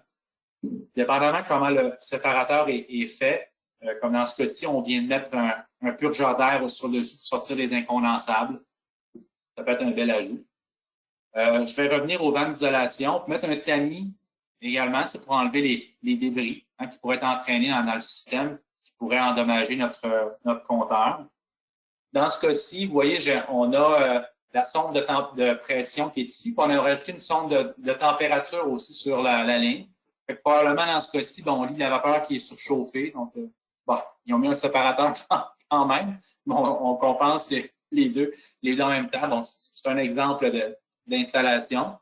Dépendamment de comment le séparateur est fait, comme dans ce cas-ci, on vient de mettre un purgeur d'air sur le dessus pour sortir les incondensables. Ça peut être un bel ajout. Je vais revenir aux vannes d'isolation, mettre un tamis également, c'est pour enlever les débris qui pourraient être entraînés dans le système, qui pourraient endommager notre compteur. Dans ce cas-ci, vous voyez, on a la sonde de pression qui est ici, puis on a rajouté une sonde de température aussi sur la ligne. Fait que probablement, dans ce cas-ci, on lit la vapeur qui est surchauffée. Donc, ils ont mis un séparateur quand même, mais on compense les deux en même temps. Bon, c'est un exemple d'installation.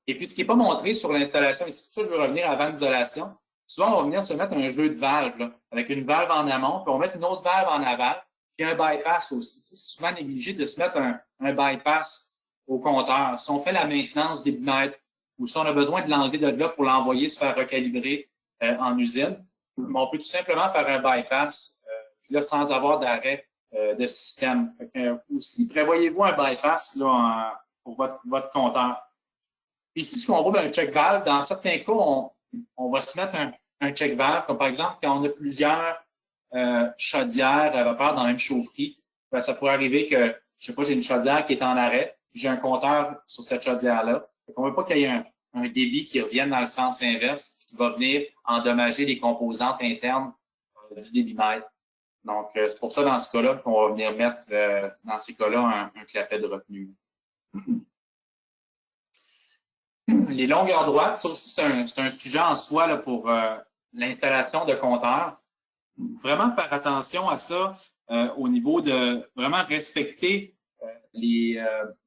Et puis, ce qui n'est pas montré sur l'installation, ici, ça, je veux revenir à la vanne d'isolation. Souvent, on va venir se mettre un jeu de valves, là, avec une valve en amont, puis on va mettre une autre valve en aval, puis un bypass aussi. C'est souvent négligé de se mettre un bypass au compteur. Si on fait la maintenance des bimètres, ou si on a besoin de l'enlever de là pour l'envoyer se faire recalibrer en usine, on peut tout simplement faire un bypass, puis là, sans avoir d'arrêt de système. Aussi, prévoyez-vous un bypass là, pour votre compteur. Ici, ce qu'on voit dans un check valve, dans certains cas, on va se mettre un check valve, comme par exemple, quand on a plusieurs chaudières à vapeur dans la même chaufferie, ben, ça pourrait arriver que, je sais pas, j'ai une chaudière qui est en arrêt, puis j'ai un compteur sur cette chaudière-là. On ne veut pas qu'il y ait un débit qui revienne dans le sens inverse, qui va venir endommager les composantes internes du débitmètre. Donc, c'est pour ça, dans ce cas-là, qu'on va venir mettre, dans ces cas-là, un clapet de retenue. Les longueurs droites, ça aussi, c'est un sujet en soi là, pour l'installation de compteurs. Vraiment faire attention à ça au niveau de vraiment respecter les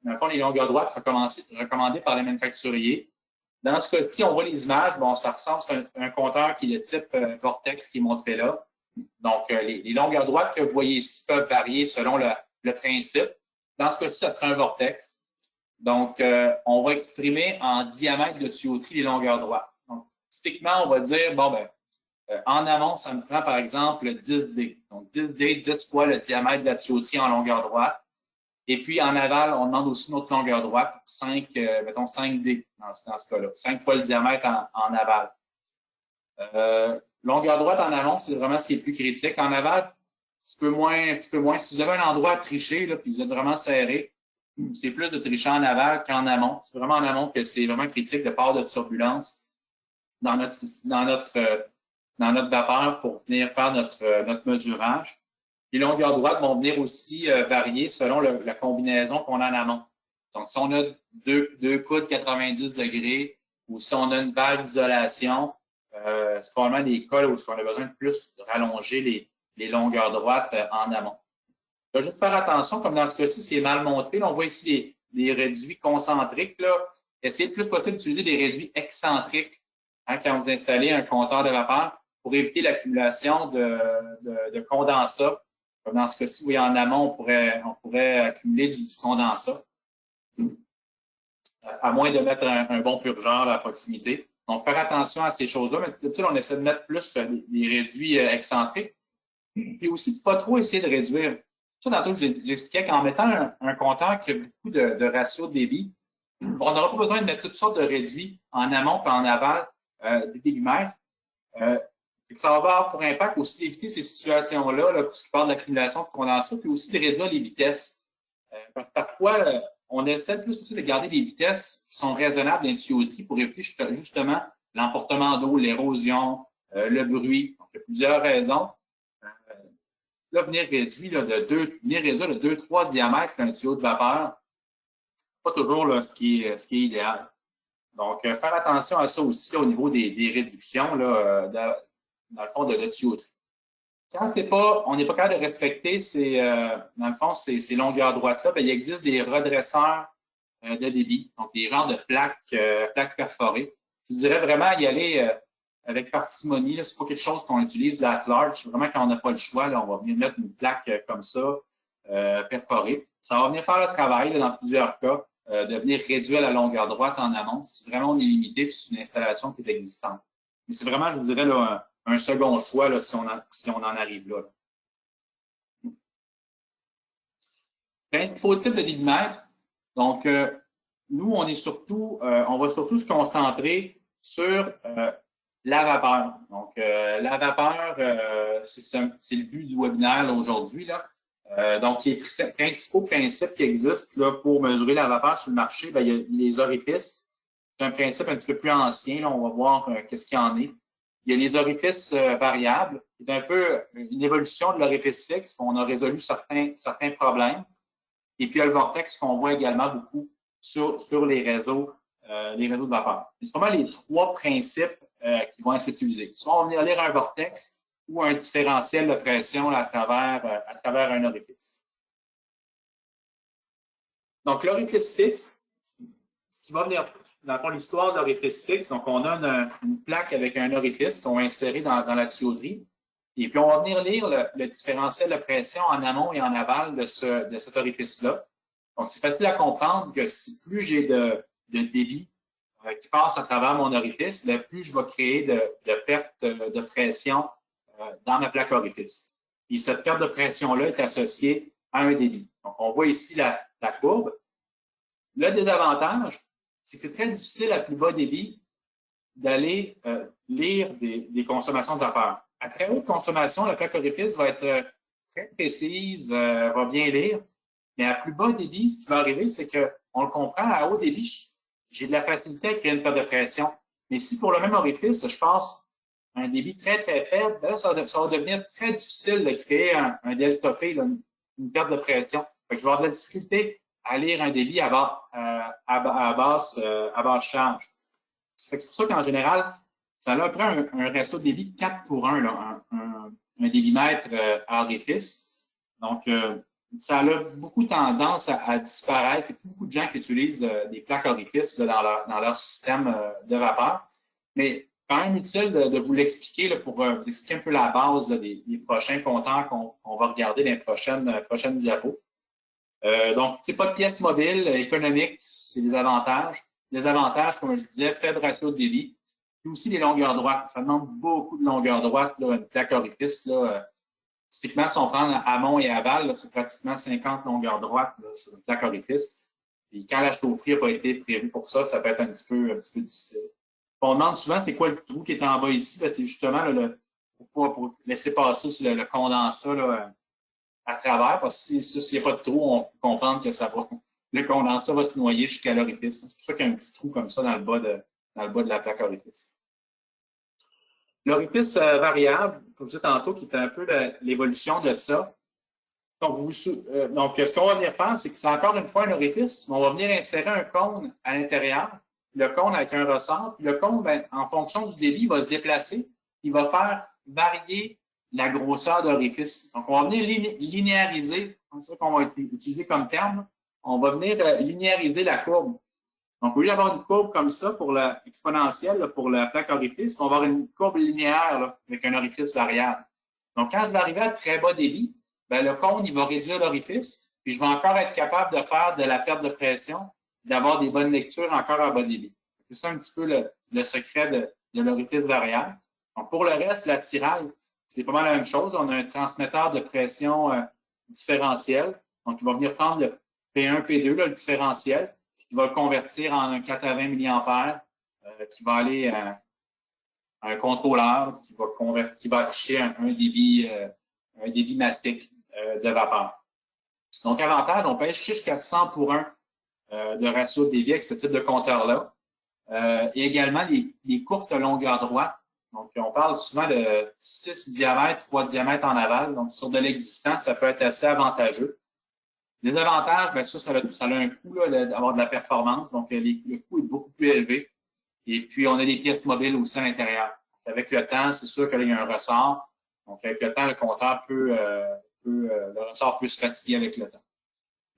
longueurs droites recommandées par les manufacturiers. Dans ce cas-ci, on voit les images, bon, ça ressemble à un compteur qui est de type Vortex qui est montré là. Donc, les longueurs droites que vous voyez ici peuvent varier selon le principe. Dans ce cas-ci, ça serait un Vortex. Donc, on va exprimer en diamètre de tuyauterie les longueurs droites. Donc, typiquement, on va dire, bon, ben, en amont, ça me prend, par exemple, 10D. Donc, 10D, 10 fois le diamètre de la tuyauterie en longueur droite. Et puis, en aval, on demande aussi une autre longueur droite, mettons 5D dans ce cas-là. 5 fois le diamètre en aval. Longueur droite en amont, c'est vraiment ce qui est plus critique. En aval, un petit peu moins. Si vous avez un endroit à tricher, là, puis vous êtes vraiment serré, c'est plus de tricher en aval qu'en amont. C'est vraiment en amont que c'est vraiment critique de part de turbulence dans notre vapeur pour venir faire notre mesurage. Les longueurs droites vont venir aussi varier selon la combinaison qu'on a en amont. Donc, si on a deux coudes 90 degrés ou si on a une valve d'isolation, c'est probablement des cas où on a besoin de plus de rallonger les longueurs droites en amont. Il faut juste faire attention, comme dans ce cas-ci, c'est mal montré. Là, on voit ici les réduits concentriques. Là. Essayez le plus possible d'utiliser des réduits excentriques quand vous installez un compteur de vapeur pour éviter l'accumulation de condensat. Comme dans ce cas-ci, vous voyez, en amont, on pourrait accumuler du condensat, à moins de mettre un bon purgeur à proximité. Donc, faire attention à ces choses-là. Mais d'habitude, on essaie de mettre plus des réduits excentriques. Puis aussi, pas trop essayer de réduire. Ça, tantôt, j'expliquais qu'en mettant un compteur qui a beaucoup de ratio de débit, on n'aura pas besoin de mettre toutes sortes de réduits en amont et en aval des débitmètres. Ça va avoir pour impact aussi d'éviter ces situations-là, là, qui parlent de l'accumulation de condensat, puis aussi de réduire les vitesses. Parfois, on essaie le plus aussi de garder des vitesses qui sont raisonnables dans les tuyauteries pour éviter justement l'emportement d'eau, l'érosion, le bruit. Donc, il y a plusieurs raisons. Là, venir réduire de 2-3 diamètres d'un tuyau de vapeur, pas toujours là, ce qui est idéal. Donc, faire attention à ça aussi là, au niveau des réductions là, dans le fond de tuyauterie. Quand on n'est pas capable de respecter dans le fond, ces longueurs droites-là, il existe des redresseurs de débit, donc des genres de plaques perforées. Je vous dirais vraiment y aller avec parcimonie. Ce n'est pas quelque chose qu'on utilise at large. Vraiment, quand on n'a pas le choix, là, on va venir mettre une plaque comme ça, perforée. Ça va venir faire le travail, là, dans plusieurs cas, de venir réduire la longueur droite en amont si vraiment on est limité sur une installation qui est existante. Mais c'est vraiment, je vous dirais, là, un second choix là, si on en arrive là. Principaux types de débitmètres. Donc, nous, on va surtout se concentrer sur la vapeur. Donc, la vapeur, c'est le but du webinaire aujourd'hui. Donc, les principaux principes qui existent là, pour mesurer la vapeur sur le marché, il y a les orifices. C'est un principe un petit peu plus ancien. Là, on va voir qu'est-ce qu'il y en est. Il y a les orifices variables. C'est un peu une évolution de l'orifice fixe. On a résolu certains problèmes. Et puis, il y a le vortex qu'on voit également beaucoup sur les réseaux de vapeur. C'est vraiment les trois principes qui vont être utilisés. Soit on va lire un vortex ou un différentiel de pression à travers un orifice. Donc, l'orifice fixe, ce qui va venir, dans le fond, l'histoire de l'orifice fixe, donc on a une plaque avec un orifice qu'on va insérer dans la tuyauterie. Et puis, on va venir lire le différentiel de pression en amont et en aval de cet orifice-là. Donc, c'est facile à comprendre que si plus j'ai de débit qui passe à travers mon orifice, plus je vais créer de perte de pression dans ma plaque orifice. Puis cette perte de pression-là est associée à un débit. Donc, on voit ici la courbe. Le désavantage, c'est que c'est très difficile à plus bas débit d'aller lire des consommations de vapeur. À très haute consommation, la plaque orifice va être très précise, va bien lire, mais à plus bas débit, ce qui va arriver, c'est qu'on le comprend, à haut débit, j'ai de la facilité à créer une perte de pression. Mais si pour le même orifice, je passe un débit très, très faible, là, ça va devenir très difficile de créer un delta P, là, une perte de pression. Fait que je vais avoir de la difficulté à lire un débit à basse charge. C'est pour ça qu'en général, ça a après un ratio de débit de 4 pour 1, là, un débitmètre à orifice. Donc, ça a beaucoup tendance à disparaître. Il y a beaucoup de gens qui utilisent des plaques orifices là, dans leur système de vapeur. Mais quand même utile de vous l'expliquer pour vous expliquer un peu la base là, des prochains compteurs qu'on va regarder dans les prochaines diapos. Donc, c'est pas de pièces mobiles économiques, c'est des avantages. Des avantages, comme je disais, faible ratio de débit. Puis aussi les longueurs droites. Ça demande beaucoup de longueurs droites, là, une plaque orifice. Là, typiquement, si on prend amont et aval, c'est pratiquement 50 longueurs droites là, sur une plaque orifice. Et quand la chaufferie n'a pas été prévue pour ça, ça peut être un petit peu difficile. On demande souvent c'est quoi le trou qui est en bas ici. C'est justement là, pour laisser passer aussi le condensat là, à travers, parce que s'il n'y a pas de trou, on peut comprendre que le condensat va se noyer jusqu'à l'orifice. C'est pour ça qu'il y a un petit trou comme ça dans le bas de la plaque orifice. L'orifice variable, comme je disais tantôt, qui est un peu l'évolution de ça. Donc, ce qu'on va venir faire, c'est que c'est encore une fois un orifice, mais on va venir insérer un cône à l'intérieur, le cône avec un ressort. Puis le cône, ben, en fonction du débit, il va se déplacer. Il va faire varier la grosseur de l'orifice. Donc, on va venir linéariser, c'est ça qu'on va utiliser comme terme. On va venir linéariser la courbe. Donc, au lieu d'avoir une courbe comme ça pour l'exponentielle, pour la plaque orifice, on va avoir une courbe linéaire là, avec un orifice variable. Donc, quand je vais arriver à très bas débit, ben, le cône, il va réduire l'orifice, puis je vais encore être capable de faire de la perte de pression, d'avoir des bonnes lectures encore à bas débit. C'est ça un petit peu le secret de l'orifice variable. Donc, pour le reste, la tiraille, c'est pas mal la même chose. On a un transmetteur de pression différentiel. Donc, il va venir prendre le P1, P2, là, le différentiel, qui va le convertir en un 4 à 20 mA, qui va aller à un contrôleur, qui va afficher un débit massique de vapeur. Donc, avantage, on peut aller jusqu'à 100 pour 1 de ratio de débit avec ce type de compteur-là. Et également, les courtes longueurs droites. Donc, on parle souvent de 6 diamètres, 3 diamètres en aval. Donc, sur de l'existant, ça peut être assez avantageux. Les avantages, bien sûr, ça a un coût d'avoir de la performance. Donc, le coût est beaucoup plus élevé. Et puis, on a des pièces mobiles aussi à l'intérieur. Donc, avec le temps, c'est sûr qu'il y a un ressort. Donc, avec le temps, le compteur le ressort peut se fatiguer avec le temps.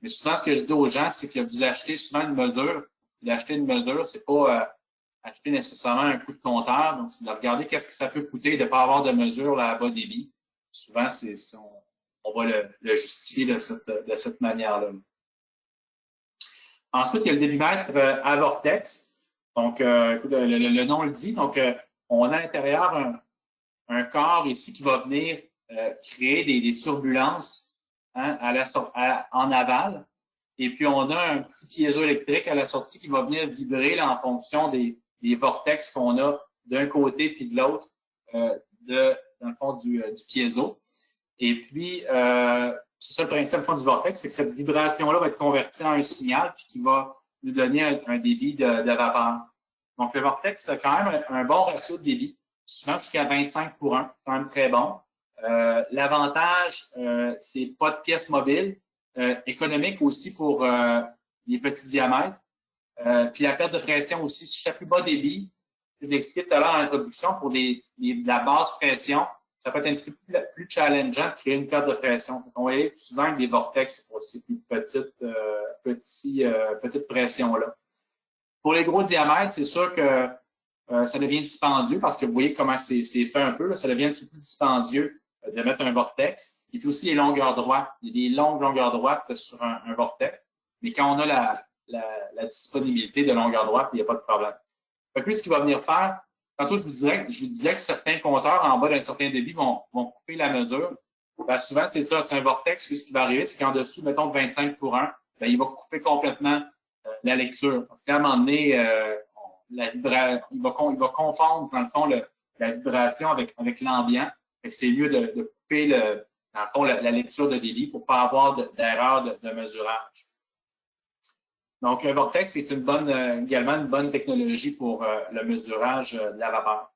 Mais souvent, ce que je dis aux gens, c'est que vous achetez souvent une mesure. D'acheter une mesure, c'est pas acheter nécessairement un coût de compteur. Donc, c'est de regarder qu'est-ce que ça peut coûter de ne pas avoir de mesure là, à bas débit. Souvent, on va le justifier de cette manière-là. Ensuite, il y a le débitmètre à vortex. Donc, le nom le dit. Donc, on a à l'intérieur un corps ici qui va venir créer des turbulences hein, en aval. Et puis, on a un petit piézoélectrique à la sortie qui va venir vibrer là, en fonction des vortex qu'on a d'un côté puis de l'autre dans le fond du piézo. Et puis, c'est ça le principe du vortex, c'est que cette vibration-là va être convertie en un signal puis qui va nous donner un débit de vapeur. Donc, le vortex a quand même un bon ratio de débit, souvent jusqu'à 25 pour 1, c'est quand même très bon. L'avantage, c'est pas de pièces mobiles, économique aussi pour les petits diamètres. Puis la perte de pression aussi, si je suis à plus bas débit, je l'expliquais tout à l'heure dans l'introduction, pour de la basse pression, ça peut être un petit peu plus challengeant de créer une perte de pression. On va aller souvent avec des vortex pour ces plus petites pressions-là. Pour les gros diamètres, c'est sûr que ça devient dispendieux parce que vous voyez comment c'est fait un peu. Là, ça devient un petit peu plus dispendieux de mettre un vortex. Et puis aussi les longueurs droites. Il y a des longues longueurs droites sur un vortex. Mais quand on a la disponibilité de longueur droite, il n'y a pas de problème. Fait que lui, ce qu'il va venir faire, tantôt, je vous disais que certains compteurs en bas d'un certain débit vont couper la mesure. Ben, souvent, c'est ça, c'est un vortex. Ce qui va arriver, c'est qu'en dessous, mettons 25 pour 1, ben, il va couper complètement la lecture. Parce qu'à un moment donné, il va confondre, dans le fond, la vibration avec l'ambiant. C'est mieux de couper, dans le fond, la lecture de débit pour ne pas avoir d'erreur de mesurage. Donc, un vortex est également une bonne technologie pour le mesurage de la vapeur.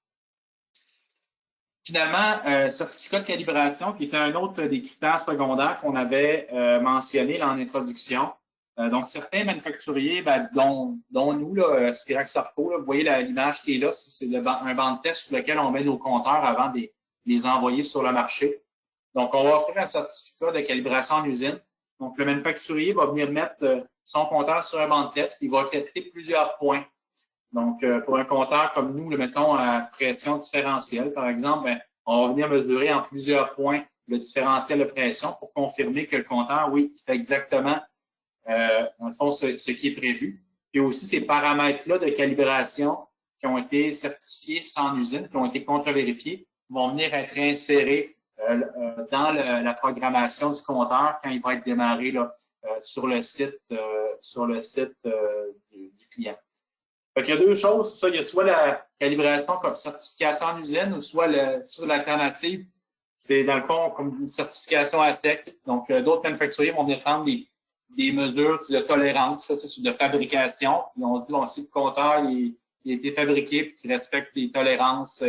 Finalement, certificat de calibration, qui était un autre des critères secondaires qu'on avait mentionné là, en introduction. Donc, certains manufacturiers, dont nous, là, Spirax Sarco, là, vous voyez l'image qui est là, c'est un banc de test sur lequel on met nos compteurs avant de les envoyer sur le marché. Donc, on va offrir un certificat de calibration en usine. Donc, le manufacturier va venir mettre son compteur sur un banc de test, puis il va tester plusieurs points. Donc, pour un compteur comme nous, le mettons à pression différentielle, par exemple, ben, on va venir mesurer en plusieurs points le différentiel de pression pour confirmer que le compteur, oui, il fait exactement, dans le fond, ce qui est prévu. Puis aussi, ces paramètres-là de calibration qui ont été certifiés sans usine, qui ont été contre-vérifiés, vont venir être insérés dans la programmation du compteur quand il va être démarré là, sur le site du client. Fait qu'il y a deux choses, ça, il y a soit la calibration comme certification en usine ou soit l'alternative, c'est dans le fond comme une certification à sec. Donc, d'autres manufacturiers vont venir prendre des mesures de tolérance, de fabrication. Puis on se dit, bon, si le compteur il a été fabriqué et qu'il respecte les tolérances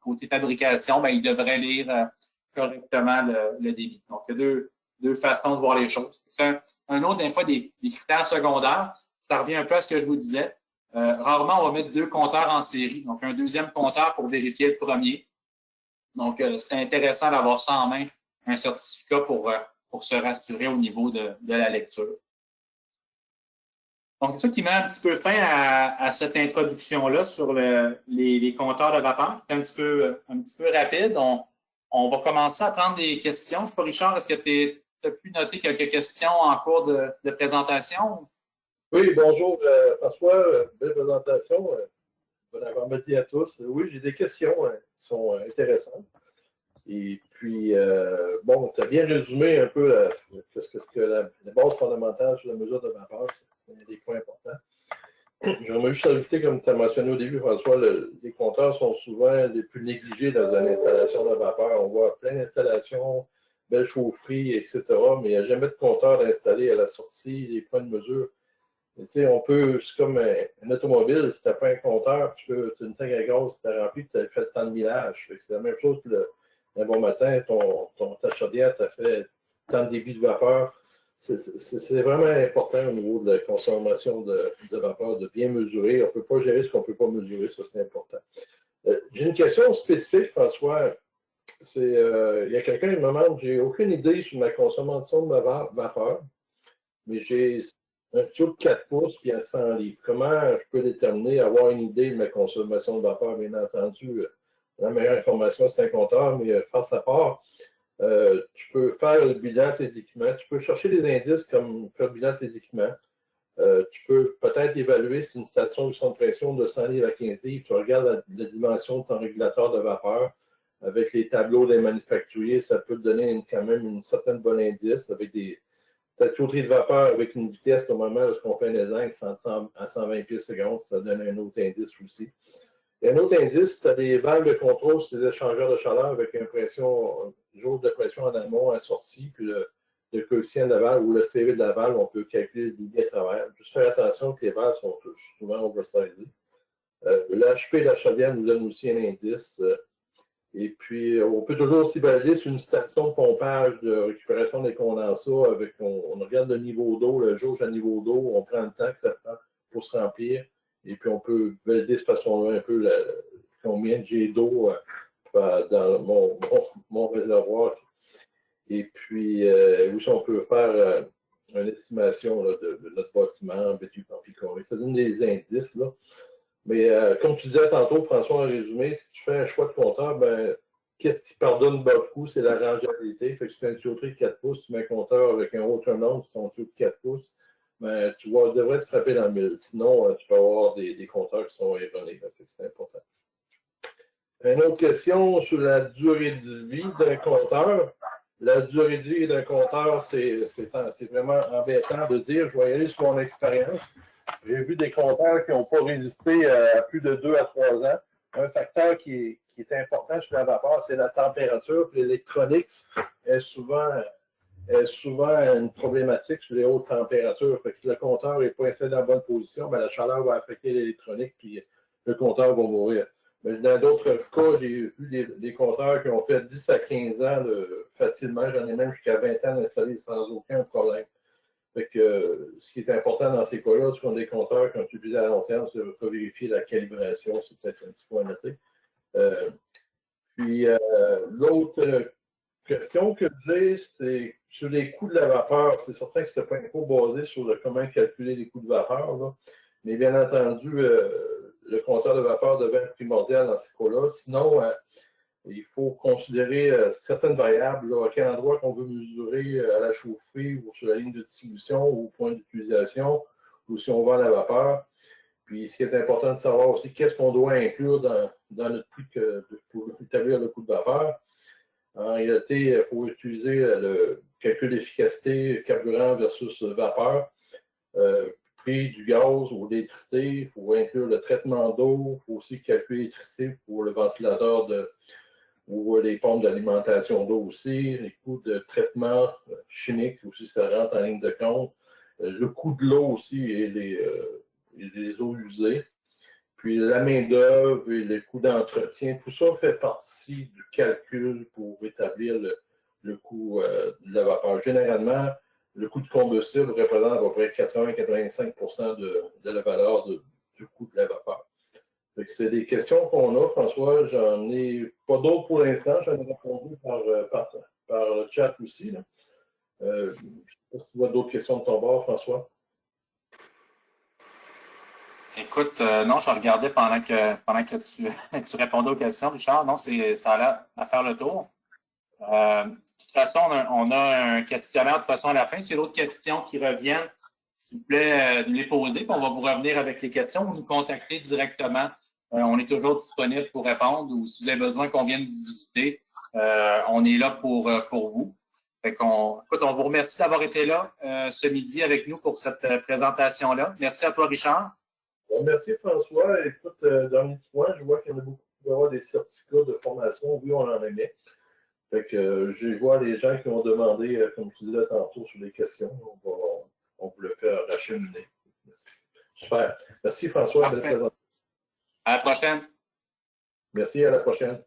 côté fabrication, ben, il devrait lire correctement le débit. Donc, il y a deux façons de voir les choses. C'est un autre, des fois, des critères secondaires. Ça revient un peu à ce que je vous disais. Rarement, on va mettre deux compteurs en série. Donc, un deuxième compteur pour vérifier le premier. Donc, c'est intéressant d'avoir ça en main, un certificat pour se rassurer au niveau de la lecture. Donc, c'est ça qui met un petit peu fin à cette introduction-là sur les compteurs de vapeur. C'est un petit peu rapide. On va commencer à prendre des questions. Je ne sais pas, Richard, est-ce que tu as pu noter quelques questions en cours de présentation? Oui, bonjour François, belle présentation. Bon avant-midi à tous. Oui, j'ai des questions qui sont intéressantes. Et puis, bon, tu as bien résumé un peu les bases fondamentales sur la mesure de vapeur. C'est des points importants. J'aimerais juste ajouter, comme tu as mentionné au début, François, les compteurs sont souvent les plus négligés dans une installation de vapeur. On voit plein d'installations, belles chaufferies, etc., mais il n'y a jamais de compteur installé à la sortie, les points de mesure. Tu sais, c'est comme un automobile, si tu n'as pas un compteur, tu as une tank à gaz, si tu as rempli, tu as fait tant de millage. C'est la même chose que un bon matin, ta chaudière, tu as fait tant de débit de vapeur. C'est vraiment important au niveau de la consommation de vapeur, de bien mesurer. On ne peut pas gérer ce qu'on ne peut pas mesurer, ça c'est important. J'ai une question spécifique, François. Il y a quelqu'un qui me demande, j'ai aucune idée sur ma consommation de ma vapeur, mais j'ai un tuyau de 4 pouces puis à 100 livres. Comment je peux déterminer, avoir une idée de ma consommation de vapeur? Bien entendu, la meilleure information, c'est un compteur, mais face à part, tu peux faire le bilan de tes équipements. Tu peux chercher des indices comme faire le bilan de tes équipements. Tu peux peut-être évaluer si une station de pression de 100 livres à 15 livres. Tu regardes la dimension de ton régulateur de vapeur avec les tableaux des manufacturiers. Ça peut te donner quand même une certaine bonne indice avec ta tuyauterie de vapeur avec une vitesse, normalement, lorsqu'on fait un zinc, à 120 pieds secondes, ça donne un autre indice aussi. Et un autre indice, tu as des valves de contrôle sur des échangeurs de chaleur avec une jauge de pression en amont, en sortie, puis le coefficient de la valve ou le CV de la valve, on peut calculer le débit à travers. Juste faire attention que les valves sont souvent oversizées. L'HP de la chaudière nous donne aussi un indice. Et puis, on peut toujours aussi valider sur une station de pompage de récupération des condensats on regarde le niveau d'eau, le jauge à niveau d'eau, on prend le temps que ça prend pour se remplir. Et puis, on peut valider de cette façon-là un peu combien j'ai d'eau dans mon réservoir. Et puis, aussi, on peut faire une estimation là, de notre bâtiment, BTU Pampicoré. Ça donne des indices, là. Mais comme tu disais tantôt, François, en résumé, si tu fais un choix de compteur, ben, qu'est-ce qui pardonne beaucoup, c'est la rangeabilité. Fait que si tu fais une tuyauterie de 4 pouces, tu mets un compteur avec un haut turn-on, c'est ton tuyau de 4 pouces, ben, devrais te frapper dans le mille. Sinon, tu peux avoir des compteurs qui sont erronés. C'est important. Une autre question sur la durée de vie d'un compteur. La durée de vie d'un compteur, c'est vraiment embêtant de dire. Je vais y aller sur mon expérience. J'ai vu des compteurs qui n'ont pas résisté à plus de 2 à 3 ans. Un facteur qui est important sur la vapeur, c'est la température. L'électronique est souvent une problématique sur les hautes températures. Fait que si le compteur n'est pas installé dans la bonne position, ben, la chaleur va affecter l'électronique puis le compteur va mourir. Mais dans d'autres cas, j'ai vu des compteurs qui ont fait 10 à 15 ans facilement. J'en ai même jusqu'à 20 ans d'installer sans aucun problème. Fait que, ce qui est important dans ces cas-là, ce sont des compteurs qui ont été utilisés à long terme, c'est de vérifier la calibration, c'est peut-être un petit point à noter. Puis, l'autre question que j'ai, c'est sur les coûts de la vapeur. C'est certain que ce n'est pas un cours basé sur comment calculer les coûts de vapeur, là. Mais bien entendu, le compteur de vapeur devient primordial dans ces cas-là. Sinon, il faut considérer certaines variables, là, à quel endroit qu'on veut mesurer à la chaufferie ou sur la ligne de distribution ou au point d'utilisation, ou si on vend la vapeur. Puis, ce qui est important de savoir aussi, qu'est-ce qu'on doit inclure dans notre prix pour établir le coût de vapeur. En réalité, il faut utiliser le calcul d'efficacité carburant versus vapeur. Prix du gaz ou l'électricité, il faut inclure le traitement d'eau, il faut aussi calculer l'électricité pour le ventilateur ou les pompes d'alimentation d'eau aussi, les coûts de traitement chimique aussi, ça rentre en ligne de compte, le coût de l'eau aussi et les eaux usées, puis la main-d'œuvre et les coûts d'entretien, tout ça fait partie du calcul pour établir le coût de la vapeur. Généralement, le coût du combustible représente à peu près 80-85% de la valeur du coût de la vapeur. C'est des questions qu'on a, François. J'en ai pas d'autres pour l'instant. J'en ai répondu par le chat aussi. Là. Je ne sais pas si tu vois d'autres questions de ton bord, François. Écoute, non, je regardais pendant que tu répondais aux questions, Richard. Non, ça a l'air à faire le tour. De toute façon, on a un questionnaire de toute façon à la fin. S'il y a d'autres questions qui reviennent, s'il vous plaît, nous les poser. Puis on va vous revenir avec les questions ou nous contacter directement. On est toujours disponible pour répondre ou si vous avez besoin qu'on vienne vous visiter, on est là pour vous. Écoute, on vous remercie d'avoir été là ce midi avec nous pour cette présentation-là. Merci à toi, Richard. Bon, merci, François. Écoute, dernier point, je vois qu'il y en a beaucoup qui vont avoir des certificats de formation. Oui, on en aimait. Fait que je vois les gens qui ont demandé, comme tu disais tantôt, sur les questions. On vous le fait racheminer. Super. Merci, François. À la prochaine. Merci, à la prochaine.